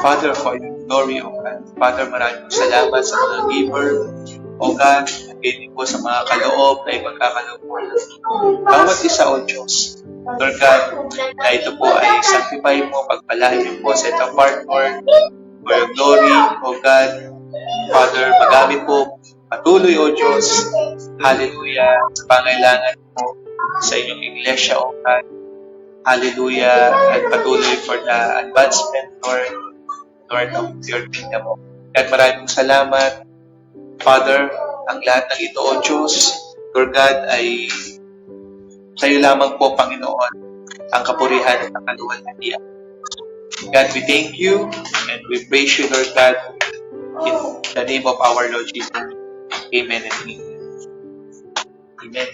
Speaker 2: Father, for your glory, O God. Father, maraming salamat sa mga giver, O God, at din po sa mga kaloob na ipagkakaloob mo. Bawat isa, O Diyos. Lord God, na ito po ay sanctify mo, pagpalain niyo po sa itong part, Lord, for your glory, O God. Father, magamit po patuloy, O Diyos. Hallelujah. Sa pangailangan mo sa inyong iglesia, O God. Hallelujah. At patuloy for the advancement, Lord, of your kingdom. At maraming salamat, Father, ang lahat ng ito, O Diyos, Lord God, ay sa iyo lamang po, Panginoon, ang kapurihan at ang kaluwalhatian. God, we thank you and we praise you, Lord God, in the name of our Lord Jesus. Amen and amen. Amen.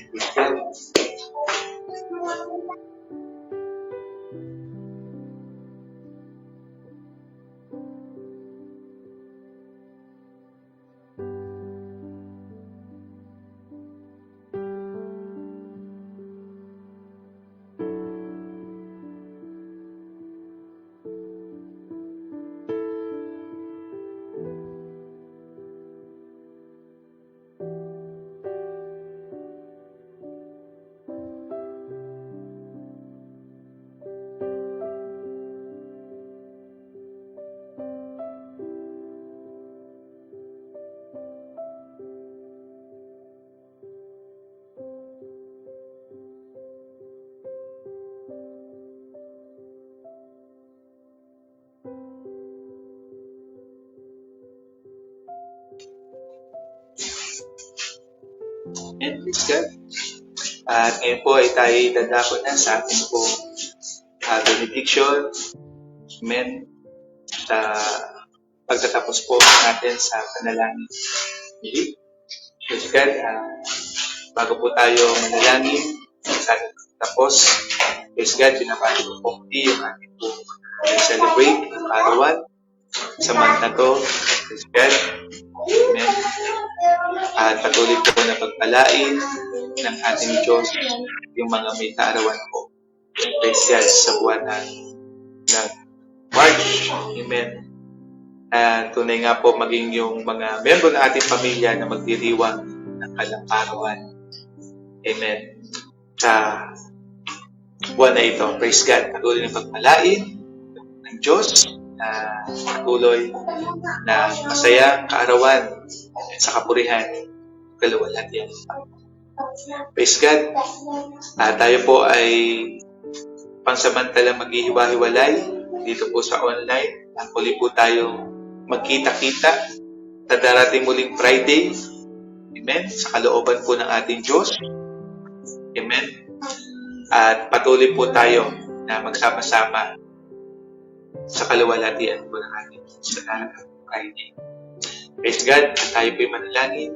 Speaker 2: Praise God. At ngayon po ay tayo dadako na sa ating po benediction. Amen. Sa pagtatapos po natin sa panalangin. Okay? Praise God. Bago po tayo manalangin sa ating pagtatapos, praise God, pinapalo ko po yung ating po celebrate ang arawan sa month na to. Praise God. Amen. At patuloy po na pagpalain ng ating Diyos yung mga may kaarawan po. Praise God sa buwan ng March. Amen. At tunay nga po maging yung mga member ng ating pamilya na magdiriwang ng kanilang kaarawan. Amen. Sa buwan na ito. Praise God. Patuloy na pagpalain ng Diyos na patuloy na masayang kaarawan at sa kapurihan kaluwalhatian. Praise God. Tayo po ay pansamantalang maghihiwa-hiwalay dito po sa online. Huli po tayo magkita-kita sa darating muling Friday. Amen. Sa kalooban po ng ating Diyos. Amen. At patuloy po tayo na magsama-sama sa kaluwalhatian po ng ating Diyos sa darating Friday. Praise God. Tayo po ay manalangin.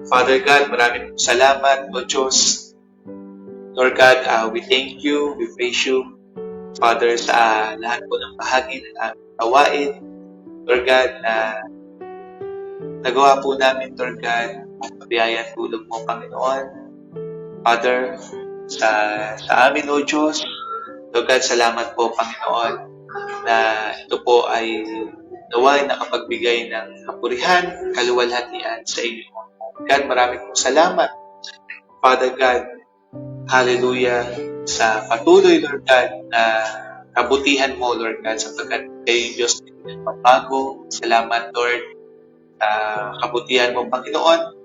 Speaker 2: Father God, maraming salamat, O Diyos. Lord God, we thank you, we praise you, Father, sa lahat po ng bahagi ng aming gawain. Lord God, na nagawa po namin, Lord God, ang pabiyaya at tulong mo, Panginoon. Father, sa amin, O Diyos, Lord God, salamat po, Panginoon, na ito po ay naway nakapagbigay ng kapurihan, kaluwalhatian sa inyo. God, maraming pong salamat. Father God, hallelujah, sa patuloy, Lord God, na kabutihan mo, Lord God, sapagkat kayo Diyos ng pagbago. Salamat, Lord, sa kabutihan mo, Panginoon.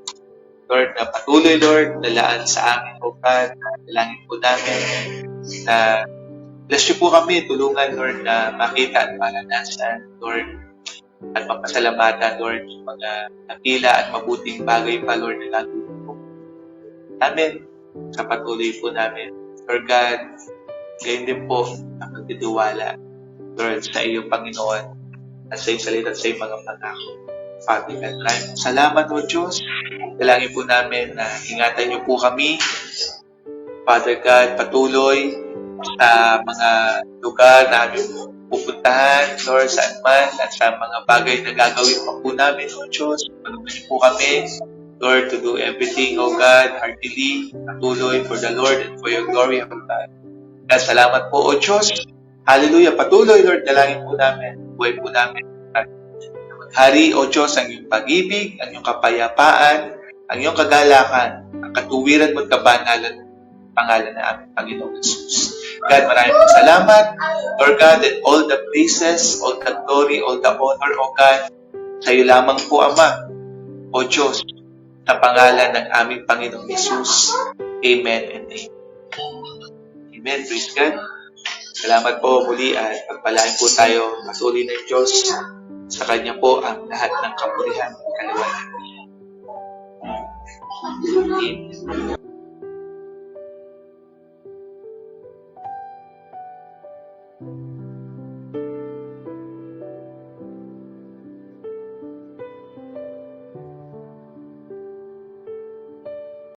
Speaker 2: Lord, na patuloy, Lord, nalaan sa amin, O God, dalangin po namin na bless you po kami, tulungan, Lord, na makita at maranasan, Lord, at mapasalamatan, Lord, yung mga nakila at mabuting bagay pa, Lord, na gagawin po namin sa patuloy po namin. Lord God, gayon din po ang pagtitiwala, Lord, sa iyong Panginoon at sa iyong salita at sa iyong mga pangako. Father God, maraming salamat, O Diyos. Dalangin po namin na ingatan niyo po kami, Father God, patuloy sa mga lugar na aming pupuntahan, Lord, saan man, at sa mga bagay na gagawin pa po namin, O Diyos. Tulungan niyo po kami, Lord, to do everything, O God, heartily, patuloy for the Lord and for your glory, O God. God, salamat po, O Diyos. Hallelujah. Patuloy, Lord, dalangin po namin, buhay po namin. Hari, O Diyos, ang iyong pag-ibig, ang iyong kapayapaan, ang iyong kagalakan, ang katuwiran mo at kabanalan ng pangalan ng aming Panginoong Jesus. God, maraming salamat, Lord God, and all the praises, all the glory, all the honor, O God, sa iyo lamang po, Ama, O Diyos, sa pangalan ng aming Panginoong Jesus. Amen and amen. Amen. Praise God. Salamat po muli at pagpalain po tayo patuloy ng Diyos. Sa Kanya po ang lahat ng kapurihan at kaluwalhatian. Amen.